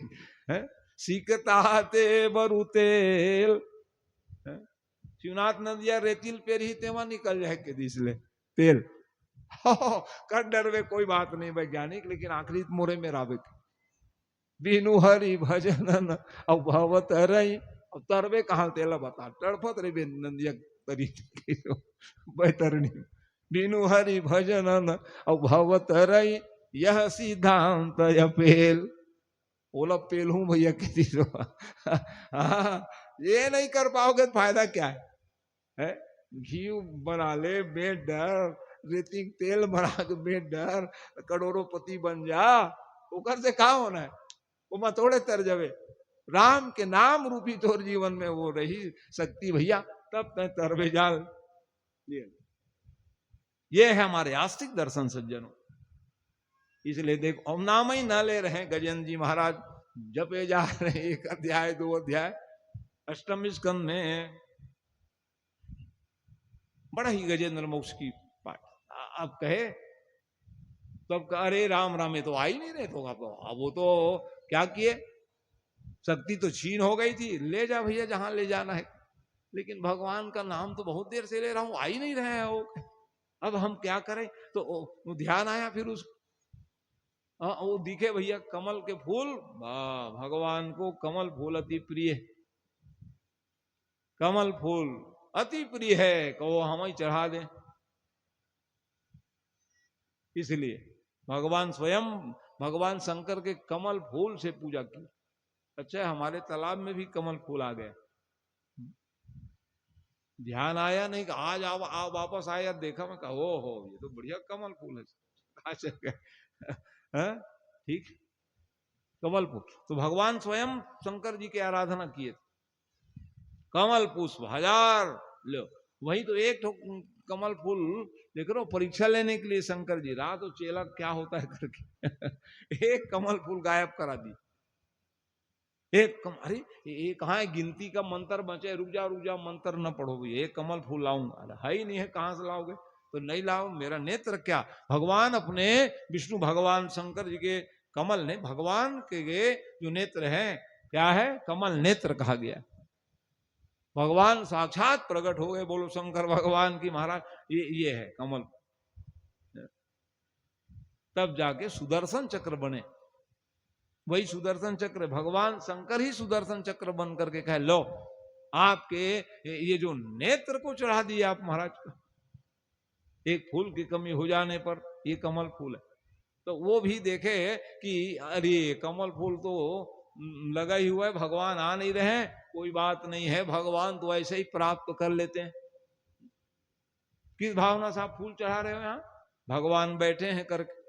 है सीखताते बरु तेल। शिवनाथ नदिया रेतिल पेर ही तेवा निकल जाए के दिसले तेल। कर डर में कोई बात नहीं वैज्ञानिक, लेकिन आखिरी मोरे में रावे बिनु हरि भजन अब भवत रही। अब तरवे कहा तेला बता तड़फत रे बे नदिया तरी बैतरणी बिनु हरि भजन अब भवत रही यह सिद्धांत अपेल। बोला पेल हूं भैया किसी तो ये नहीं कर पाओगे तो फायदा क्या है? घी बना ले बेडर, रेतिक तेल बना के बेडर, करोड़ोंपति बन जा, ओकर से कहा होना है? वो मत थोड़े तर जावे। राम के नाम रूपी तोर जीवन में वो रही शक्ति भैया, तब तय तरवे जाल। ये है हमारे आस्तिक दर्शन सज्जनों। इसलिए देखो हम नाम ही ना ले रहे हैं। गजेंद्र जी महाराज जपे जा रहे हैं 1 अध्याय 2 अध्याय। अष्टम स्कंद में बड़ा ही गजेंद्र मोक्ष की बात अब कहे तब अरे राम राम, तो आ ही नहीं रहे। तो अब वो तो क्या किए, शक्ति तो छीन हो गई थी, ले जा भैया जहां ले जाना है। लेकिन भगवान का नाम तो बहुत देर से ले रहा हूं, आ ही नहीं रहे हैं वो। अब हम क्या करें? तो ध्यान आया फिर उस वो दिखे भैया कमल के फूल, भगवान को कमल फूल अति प्रिय, कमल फूल अति प्रिय है, कहो हम ही चढ़ा दें। इसलिए भगवान स्वयं भगवान शंकर के कमल फूल से पूजा की। अच्छा हमारे तालाब में भी कमल फूल आ गए, ध्यान आया नहीं कि आज आ वापस आया, देखा मैं कहा हो ये तो बढ़िया कमल फूल है। ठीक कमल फूल तो भगवान स्वयं शंकर जी की आराधना किए कमल पुष्प 1000 लो। वही तो एक कमल फूल देख रहे हो परीक्षा लेने के लिए शंकर जी रात और चेला क्या होता है करके एक कमल फूल गायब करा दी। अरे ये कहाँ है गिनती का मंत्र बचे, रुक जा मंत्र न पढ़ो भैया, एक कमल फूल लाऊंगा। है ही नहीं है, कहां से लाओगे? तो नहीं लाओ, मेरा नेत्र क्या? भगवान अपने विष्णु भगवान शंकर जी के कमल ने भगवान के जो नेत्र है क्या है? कमल नेत्र कहा गया। भगवान साक्षात प्रकट हो गए, बोलो शंकर भगवान की महाराज, ये है कमल। तब जाके सुदर्शन चक्र बने। वही सुदर्शन चक्र भगवान शंकर ही सुदर्शन चक्र बन करके कहे लो आपके ये जो नेत्र को चढ़ा दिया आप महाराज का, एक फूल की कमी हो जाने पर ये कमल फूल है। तो वो भी देखे कि अरे कमल फूल तो लगा ही हुआ है, भगवान आ नहीं रहे हैं, कोई बात नहीं है, भगवान तो ऐसे ही प्राप्त कर लेते हैं। किस भावना से आप फूल चढ़ा रहे हो यहाँ? भगवान बैठे हैं करके,